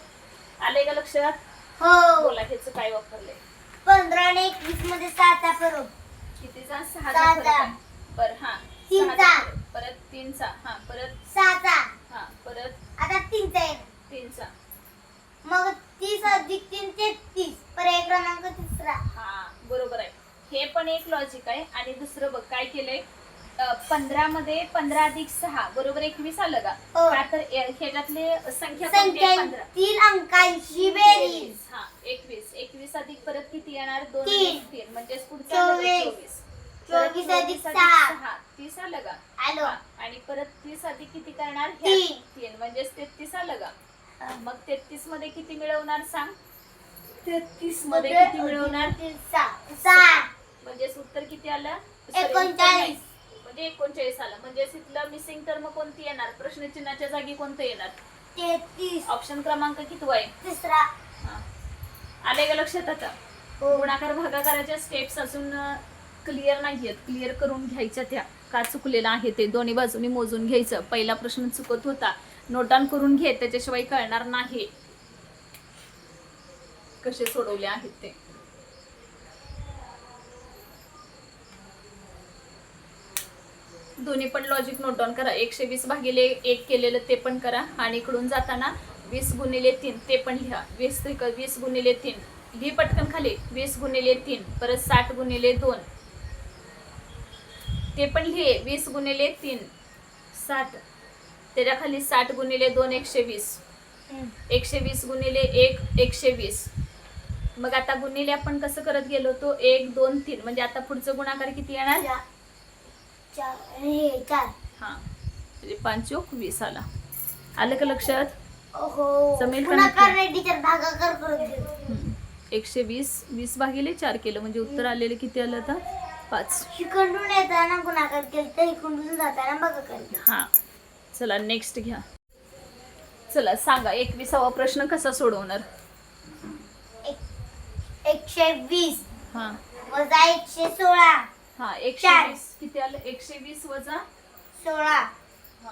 आलंय का लक्षात? हो बोला ह्याचं काय वापरलंय? 15 आणि 21 मध्ये 7 फरक. कितीचा? 6 सहाचा. फरक आहे. बरं हा 3चा. 6चा फरक. परत 3चा. हा परत 6चा. हा परत आता 3चा आहे. 3चा. मग 30 अधिक 3 33. पर्याय क्रमांक तिसरा. हा बरोबर आहे. हे पण एक लॉजिक आहे. आणि दुसरं बघ काय केलंय? 15 मध्ये 15 अधिक 6 बरोबर 21 आलं का? हो. का तर ह्याच्यातले संख्या कोणती आहे? 15. संख्यांतील अंकांची बेरीज. हा 21. 21 अधिक परत किती येणार? 2 तीन. 3 म्हणजे पुढचं आलं का? 24. 24 24 अधिक 6. 30 आलं का? आलो. हा. आणि परत 30 अधिक किती करणार? 3. 3 म्हणजे 33 आलं का? मग 33 मध्ये किती मिळवणार सांग? 33 मध्ये किती मिळवणार? 6. म्हणजे उत्तर किती आलं? 39. म्हणजे 39 आलं. म्हणजे इथलं मिसिंग टर्म कोणती येणार? प्रश्नचिन्हाच्या जागी कोणतं येणार? 33. ऑप्शन क्रमांक किती आहे? तिसरा. हा. आले का लक्षात आता? हो. गुणाकार भागाकाराच्या स्टेप्स अजून क्लिअर नाहीयेत. क्लिअर करून घ्यायच्या त्या. का चुकलेलं आहे ते दोन्ही बाजूनी मोजून घ्यायचं. पहिला प्रश्न चुकत होता. नोट डाऊन करून घे. त्याच्याशिवाय कळणार नाही कसे सोडवले आहेत ते. दोन्ही पण लॉजिक नोट डाऊन करा. 120 भागिले 1 केलेलं ते पण करा. आणि इकडून जाताना 20 गुणिले 3 ते पण लिहा. 20 गुणिले 3 लिही पटकन खाली. 20 गुणिले 3 परत 60 गुणिले 2 ते पण लिहे. 20 गुणिले 3 60 त्याच्या खाली 60 गुणिले 2 120. 120 गुणिले 1 120. मग आता गुणिले आपण कसं करत गेलो तो 1 2 3 म्हणजे आता पुढचं गुणाकार किती येणार? 4. हा म्हणजे 5 चौक 20 आला. आलं का लक्षात? हो. जमेल का गुणाकार नक्की? नाही टीचर भागाकार करून घेऊ. 120 20 भागिले 4 केलं म्हणजे उत्तर आलेलं किती आलं आता 5. शिकंडून येताना गुणाकार केलं तर इकडून जाताना बघा केलं. हां चला नेक्स्ट घ्या. चला सांगा 21वा प्रश्न कसा सोडवणार. 120 हां वजा 116 हां 120 किती आलं 120 वजा 16 हां,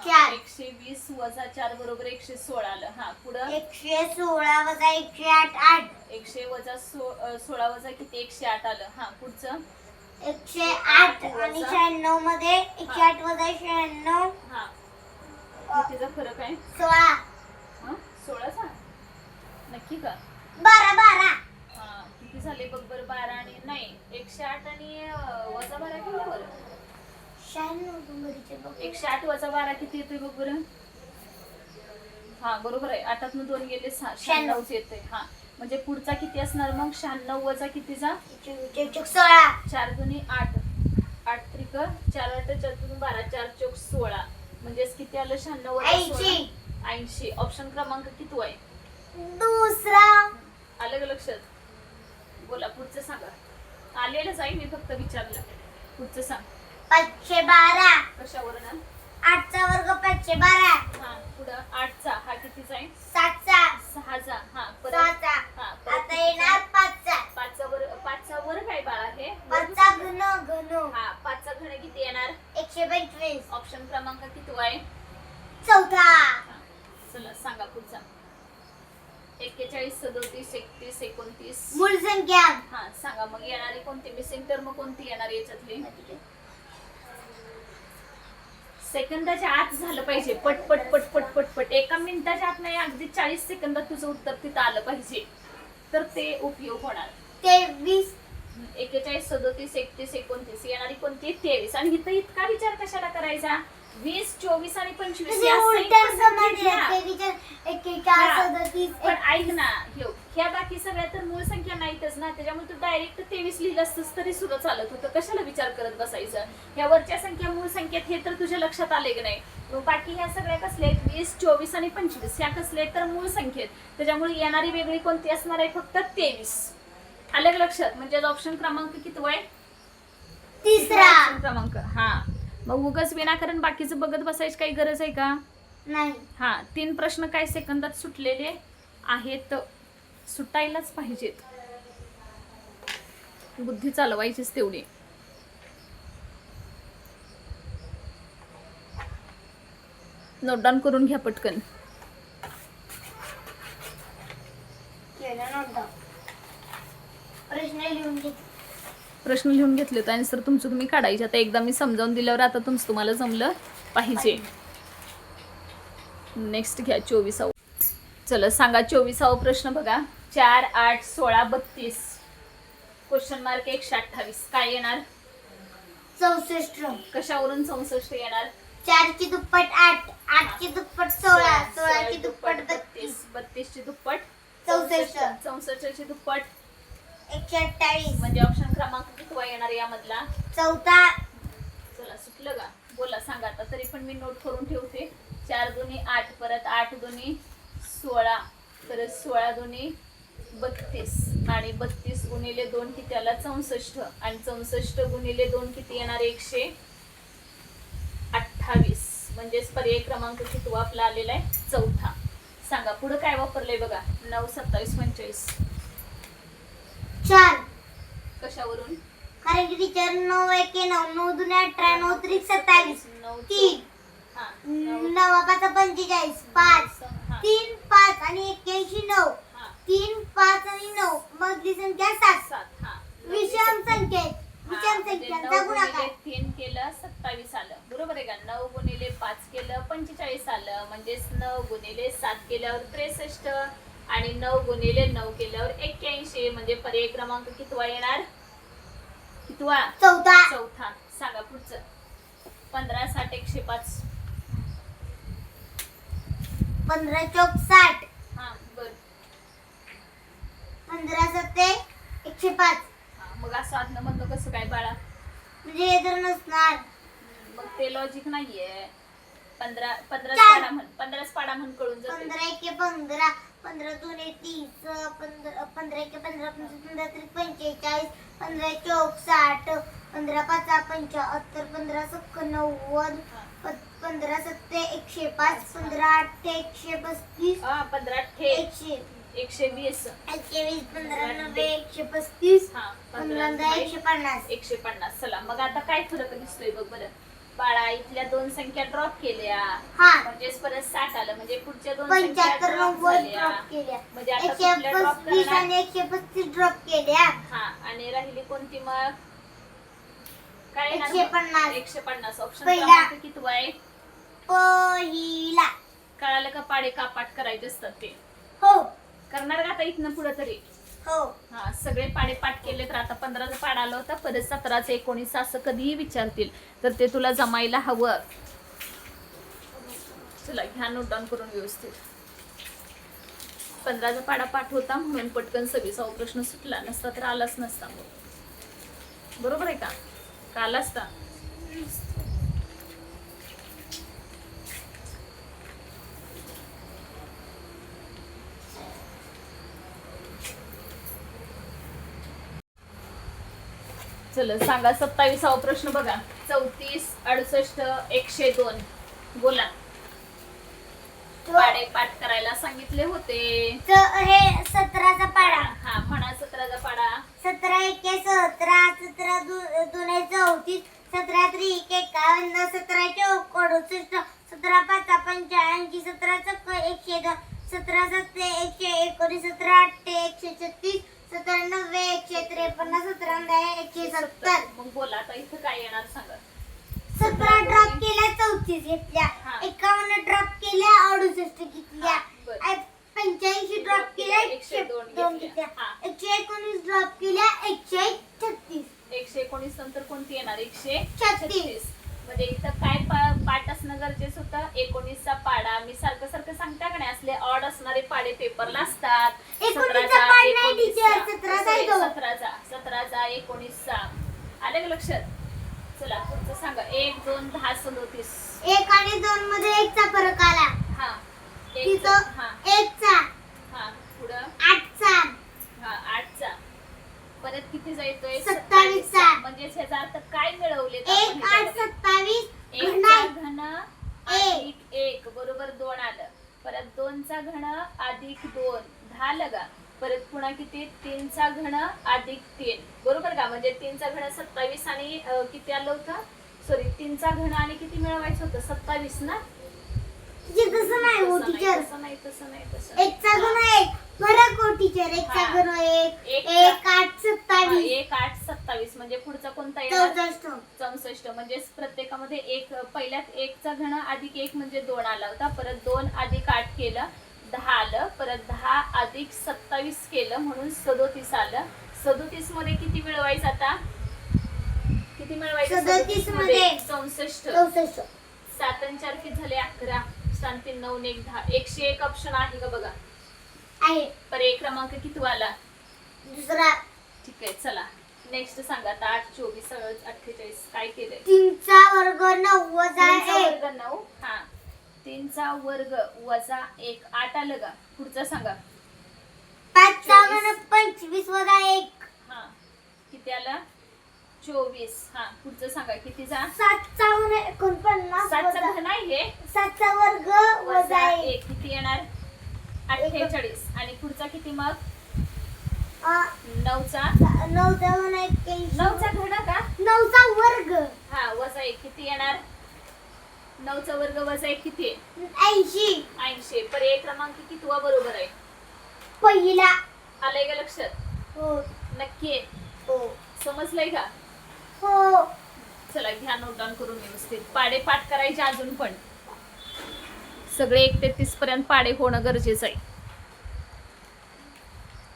4 120 वजा 4 बरोबर 116 आलं. हां पुढं 116 वजा 108 8 100 वजा 16 वजा किती 108 आलं. हां पुढचं 108 आणि 96 मध्ये 108 वजा 96 हां कितीचा फरक आहे 16 हां 16चा नक्की का 12 हां किती झाले बघ बरं 12 आणि नाही 108 आणि वजा 12 केल्यावर 108 वजा 12 किती येतोय बघ बरं. हा बरोबर आहे 8तनं 2 गेले 96 येते. हा म्हणजे पुढचा किती असणार मग 96 वजा कितीचा 16 4 दुनी 8 8 त्रिक 4 8 4 दुनी 12 4 चौक 16 म्हणजेच किती आलं 96 वजा 16 80. ऑप्शन क्रमांक किती आहे दुसरा आलं का लक्षात. बोला पुढचं सांगा आलेलं जाईल मी फक्त विचारलं पुढचं सांग 512 कशावर ना 8चा वर्ग 512 हा पुढं 8चा हा कितीचा आहे 7चा 6चा हा परत 6चा हा आता येणार 5चा 5चा वर काय बाळा हे 5चा घन हा 5चा घन किती येणार 125 ऑप्शन क्रमांक किती आहे चौथा. हा. चला सांगा पुढचा 41 37 31 29 मूळ संख्या हा सांगा मग येणारी कोणती मिसिंग टर्म कोणती येणार याच्यातली सेकंदाच्या आत झालं पाहिजे पट पट पट पट पट पट एका मिनिटाच्या आत नाही अगदी 40 सेकंदात तुझं उत्तर तिथं आलं पाहिजे तर ते उपयोग होणार. 23 41 37 31 29 येणारी कोणती 23 आणि इथं इतका विचार कशाला करायचा 20 24 आणि 25 या पण ऐक ना ह्या बाकी सगळ्या तर मूळ संख्या नाहीतच ना त्याच्यामुळे तू डायरेक्ट 23 लिहिलं असतंस तरी सुद्धा चालत होतं. कशाला विचार करत बसायचं. ह्या वरच्या संख्या मूळ संख्येत हे तर तुझ्या लक्षात आले की नाही. मग बाकी ह्या सगळ्या कसल्या आहेत 20 24 आणि 25 ह्या कसल्या आहेत तर मूळ संख्येत त्याच्यामुळे येणारी वेगळी कोणती असणार आहे फक्त 23. आलं का लक्षात. म्हणजे ऑप्शन क्रमांक किती आहे तिसरा ऑप्शन क्रमांक. हा मग उगाच विनाकारण बाकीचं बघत बसायची काही गरज आहे का नाही. हा 3 प्रश्न काय सेकंदात सुटलेले आहेत सुटायलाच पाहिजेत. बुद्धी चालवायचीच तेवढी. नोट डाऊन करून घ्या पटकन. प्रश्न लिहून घेतले तर आन्सर तुमचं तुम्ही काढायचे. आता एकदा मी समजावून दिल्यावर आता तुमचं तुम्हाला जमलं पाहिजे. नेक्स्ट घ्या 24वा. चला सांगा 24वा प्रश्न बघा 4 8 16 32 क्वेश्चन मार्क 128 काय येणार 64 कशावरून 64 येणार 4 ची दुप्पट 8 8 ची दुप्पट 16 16 ची दुप्पट 32 32 ची दुप्पट 64 64 ची दुप्पट 128 म्हणजे ऑप्शन क्रमांक किती येणार यामधला चौथा. चला सुटलं का बोला सांगा आता तरी पण मी नोट करून ठेवते. 4 दुनी 8 परत 8 दुनी 16 परत 16 दुनी 32 आणि 32 गुणिले 2 किती आला 64 आणि 64 गुणिले 2 किती येणार 128 म्हणजेच पर्याय क्रमांक किती आपला आलेला आहे चौथा. सांगा पुढे काय वापरलंय बघा 9 27 45 4 कशावरून कारण की टीचर 9 1 9 9 2 18 9 3 27 3 हा 9 5 45 5 3 5 आणि 81 9 3 5 आणि 9 मधली संख्या 7 7 हा विषम संख्येचा गुणाकार 3 केलं 27 आलं बरोबर आहे का. 9 गुणिले 5 केलं 45 आलं म्हणजेच 9 गुणिले 7 केल्यावर 63 आणि 9 गुणिले 9 केल्यावर 81 म्हणजे पर्याय क्रमांक कितवा येणार कितवा चौथा. सांगा पुढचं 15 60 105 15 चौक 60 हा बर 15 सत्ते 105 मग असं आतलं म्हणतो कसं काय बाळा म्हणजे हे तर नसणार. मग ते लॉजिक नाहीये. 15 चार. पाडा म्हण 15 पाडा म्हण कळून जाते. 15 1 15 15 दुने 30, 15 एके 15, 15 त्रिक 45, 15 चौक 60, 15 पाचा 75, 15 सक्क 90, 15 सत्ते 105, 15 अठ्ठे 135, 15 ठे 100, 120, 120, 15 नव्वे 135, हा 15 150. 150. चला मग आता काय फरक दिसतोय बघ बरं. बाळा इथल्या दोन संख्या ड्रॉप केल्या हा म्हणजेच परत 60 आलं म्हणजे पुढच्या दोन 75 drop 90 झाल्या. ड्रॉप केल्या, म्हणजे आता कुठल्या ड्रॉप 135 करणार? आणि 135 ड्रॉप केल्या, हा आणि राहिली कोणती मग काय येणार मग? 150. 150 ऑप्शन पहिला. क्रमांक किती आहे? पहिला. कळालं का? पाडे कापाट करायचे असतात ते हो करणार का आता इथनं पुढे तरी? हो हा सगळे पाडे पाठ केले तर आता 15चा पाडा आला होता परत 17चं 19 असं कधीही विचारतील तर ते तुला जमायला हवं. चला घ्या नोट डाऊन करून व्यवस्थित. 15चा पाडा पाठ होता म्हणून पटकन 26वा प्रश्न सुटला नसता तर आलाच नसता. बरोबर आहे का? का आला असता? चल सांगा 27वा प्रश्न बघा. 34, 68, 102 बोला. पाडे पाठ करायला सांगितले होते. हे 17चा पाडा. हा म्हणा 17चा पाडा. 17 एके 17, 17 दुने 34, 17 त्रिक 51, 17 चौक 68, 17 पाचा 85, 17 चक्क 102, 17 सत्ते 119, 17 अठ्ठे 136, 17 नव्वे 153, 17 दहा 170. मग बोला आता इथं काय येणार सांगा. 17 ड्रॉप केल्या 34 घेतल्या, हा. 51 ड्रॉप केल्या 68 घेतल्या, हा, बरं. 85 ड्रॉप केल्या 102 102 घेतल्या, हा. 119 ड्रॉप केल्या 136. 119 नंतर कोणती येणार? 36. 136. म्हणजे इथं काय पाठ असणं गरजेचं होतं? 19चा पाडा. मी सारखं सारखं सांगता का नाही असले ऑड असणारे पाडे पेपरला असतात. 19चा पाडा नाही टीचर, 17चा आहे तो. 17चा 19चा आलं का लक्षात? चला पुढचं सांगा. 1 2 10 37. 1 आणि 2 मध्ये 1 चा फरक आला. हा तिथं हा 1 चा, हा पुढं 8 चा, हा 8चा परत कितीचा येतोय? 27 चा. म्हणजे ह्याचा अर्थ काय मिळवले? 1 8 27 एक घन घन अधिक 1 बरोबर 2 आलं. परत 2चा घन अधिक 2 10 लगा. परत पुन्हा किती? 3चा घन अधिक 3 बरोबर का? म्हणजे 3चा घन 27 आणि किती आलं होतं? सॉरी 3चा घन आणि किती मिळवायचं होतं? 27 ना? तसं नाही हो टीचर, तसं नाही तसं नाही तसं 1 चा घन 1 फरक हो टीचर, 1 चा घन 1 एक 1 8 27 1 8 27 म्हणजे पुढचा कोणता येणार? 64. 64 म्हणजे प्रत्येकामध्ये एक पहिल्यात 1 चा घन अधिक 1 म्हणजे 2 आला होता. परत 2 अधिक 8 केलं 10 आलं. परत 10 अधिक 27 केलं म्हणून 37 आलं. 37 मध्ये किती मिळवायचं आता? किती मिळवायचं? 37 मध्ये 64. 64. 7 आणि 4 किती झाले? 11. 7 3 9 1 10. 101 ऑप्शन आहे का बघा. आहे. पर एक क्रमांक किती आला? दुसरा. ठीक आहे चला नेक्स्ट सांगा आता. 8 24 48 काय केलंय? 3 चा वर्ग 9 वजा 3 चा 1. वर्ग 9. हा 3 चा वर्ग वजा 1 8 आलं का? पुढचा सांगा. 5 चा घन 25 वजा 1. हा किती आला? 24. हा पुढचं सांगा कितीचा? 7 चा घन 49 7चा वजा घन आहे 7 चा वर्ग वजा 1. किती येणार? 48. आणि पुढचा किती मग? 9चा 9 चा घन 81. 9चा घन का? 9 चा वर्ग हा वजा 1 किती येणार? 9चा वर्ग वजा 1 किती? 80. 80. पर एक क्रमांक कितवा बरोबर आहे? पहिला. आलंय का लक्षात? हो नक्की आहे? हो समजलंय का? हो. चला घ्या नोट डाऊन करून व्यवस्थित. पाडे पाठ करायचे अजून पण सगळे 1 ते 30 पर्यंत पाडे होणं गरजेचं आहे.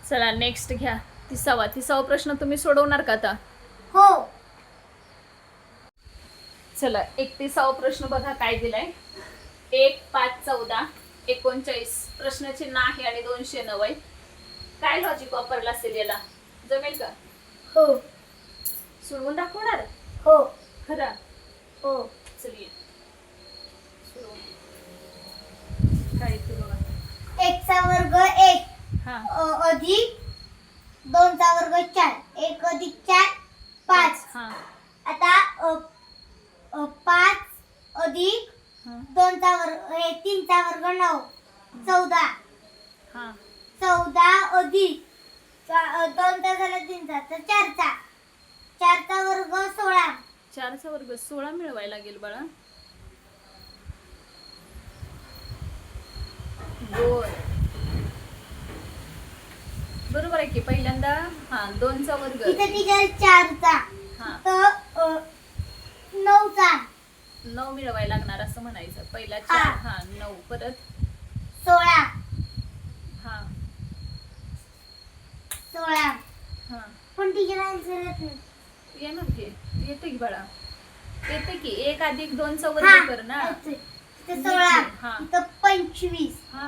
चला नेक्स्ट घ्या. 30वा प्रश्न तुम्ही सोडवणार का आता? हो. चला 31वा प्रश्न बघा काय दिलाय. 1 5 14 39 प्रश्नचिन्ह आहे आणि 209 आहे. काय लॉजिक वापरलं असेल याला? जमेल का? हो. सोडवून दाखवणार? हो. खरं? हो. चलिए काय ते बघा. एकचा वर्ग 1 हा अधिक 2चा वर्ग 4 1 अधिक 4 5 हा आता 5 अधिक हा 2चा वर्ग 3चा वर्ग 9 14 हा 14 अधिक 2चा झाला 3चा तर 4चा वर्ग 16 4चा वर्ग 16 मिळवायला लागेल बाळा. बर बरोबर आहे की पहिल्यांदा 2चा वर्ग इथं टीचर 4चा हा तर 9चा 9 मिळवायला लागणार असं म्हणायचं. पहिला हा. 4 9 परत 16 हा 16 हा पण टीचर आन्सर येत नाही. येणार की येते की बाळा येते की 1 अधिक 2चा हा, वर्ग कर ना. येतोय. इथं 16 हा. इथं 25 हा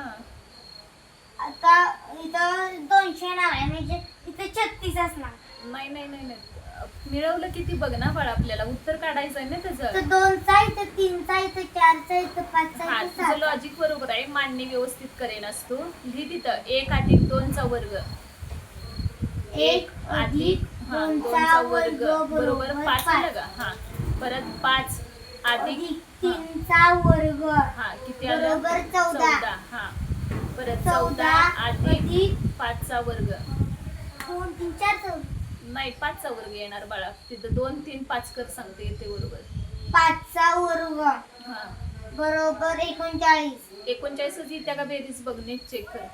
आता इथं 200 नाव आहे म्हणजे इथं 36 असणार. नाही नाही नाही नाही मिळवलं किती बघ ना बाळा आपल्याला उत्तर काढायचं आहे ना त्याचं. इथं 2चा इथं 3चा इथं 4चा इथं 5चा हा इथं तुझं 6चा. लॉजिक बरोबर आहे. मांडणी व्यवस्थित करेनस तू. लिही तिथं 1 अधिक 2चा वर्ग 1 अधिक 2चा वर्ग बरोबर 5 आलं का. हा परत 5 अधिक अधिक 3चा वर्ग हा किती आलं बरोबर 14. हा परत 14 14 अधिक अधिक 5चा वर्ग 2 3 4 14 नाही 5चा वर्ग येणार बाळा. तिथं 2 3 5 कर सांगते येते बरोबर. 5चा वर्ग हा बरोबर 39. 39च येत्या का बेरीज बघ नीट चेक कर.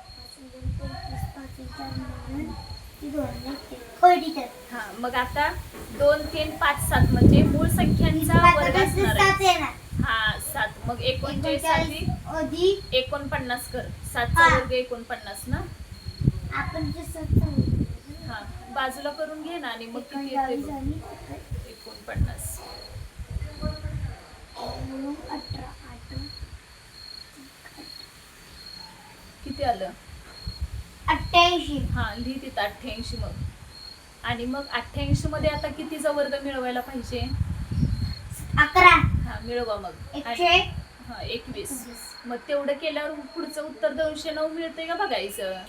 होय टीचर. हा मग आता 2 3 5 7 म्हणजे मूळ संख्यांचा वर्ग असणार आहे. 7 येणार. हा 7 मग 39 अधिक 39 अधिक 49 कर. 7चा हा. वर्ग 49 ना. आपण जे 7 सांगितलं हा बाजूला करून घे ना आणि मग किती येते 39 बघ. आणि 49 18 किती आलं. 88 हा लिही तिथं 88 मग. आणि मग 88 मध्ये आता कितीचा वर्ग मिळवायला पाहिजे. 11 हा मिळवा मग. 101 हा 21 मग तेवढं केल्यावर पुढचं उत्तर 209 मिळतंय का बघायचं.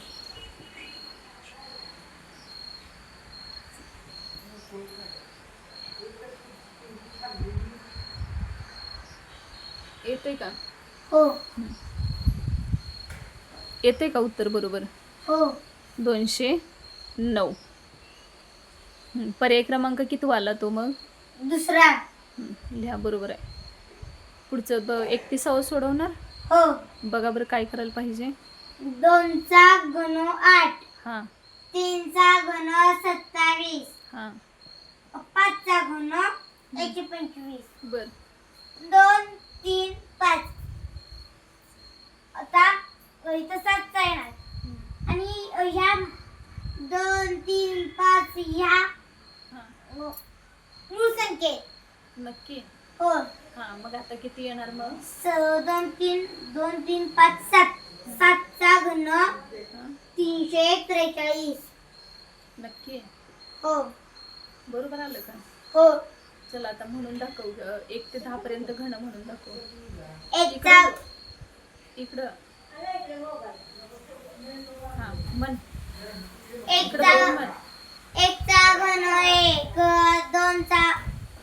येतंय का. हो येतंय का उत्तर बरोबर. हो 209. पर्याय क्रमांक किती आला तो मग. दुसरा लिहा बरोबर आहे. पुढचं 31 सोडवणार. हो बघा बरं काय करायला पाहिजे. 2चा घन 8 हा 3चा घन 27 हा 5चा घन 125 बर 2 3 5 आता इथं 7चा येणार आणि ह्या 2 3 5 ह्या हा मूळ संख्या आहेत. नक्की. हो हा मग आता किती येणार मग. 2 3 5 7 7चा घन हा 343 नक्की हो बरोबर आलं का. हो चला आता म्हणून दाखव 1 ते 10 पर्यंत घन म्हणून दाखव. एकचा इकडं हा म्हण. इकडं एकचा बघून म्हण. एकचा घन 1 2चा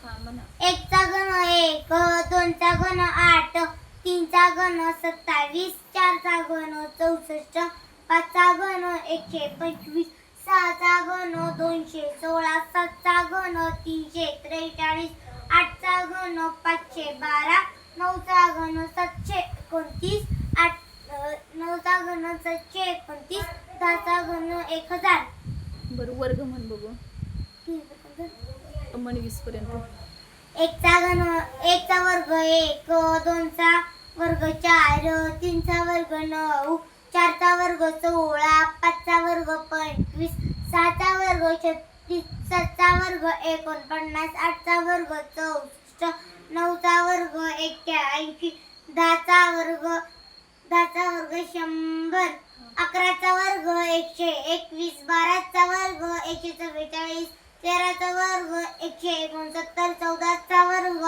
हा म्हणा. एकचा घन 1 2चा घन 8 3चा घन 27 4चा घन 64 5चा घन 125 6चा घन 216 7चा घन 343 8चा घन 512 9चा घन 729 9चा घन 729 10चा घन 1000. बरं वर्ग म्हण बघू. म्हण 20 पर्यंत. एकचा वर्ग 1 2चा वर्ग 4 3चा वर्ग 9 4चा वर्ग 16 5चा वर्ग 25 6चा वर्ग 36 7चा वर्ग 49 8चा वर्ग 64 9चा वर्ग 81 10चा वर्ग 100 11चा वर्ग 121 12चा वर्ग 144 13चा वर्ग 169 14चा वर्ग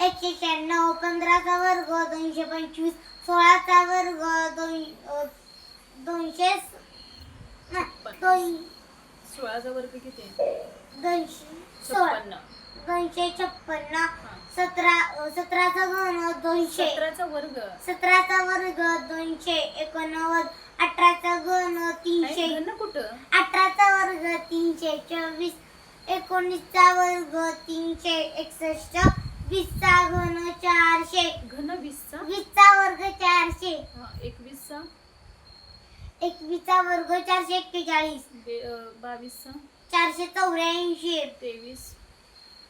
196 15चा वर्ग 225 16चा वर्ग 200 छप्पन. दोन 16चा वर्ग किती आहे? 216 56. 256 17चा घन 200 17चा वर्ग. 17चा वर्ग 289 18चा घन नाही, 300 घन कुठं? 18चा वर्ग 324 19चा वर्ग 361 20चा घन 400 घन 20चा. 20चा वर्ग 400 हा, 21चा. 21चा वर्ग 441 22चा. 484 23.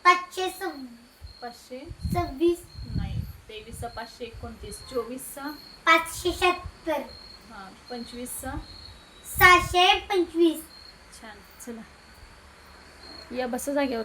526 नाही, 23चा 529. 24चा. 576 हा, 25चा. 625 छान. चला या बसा जागेवर.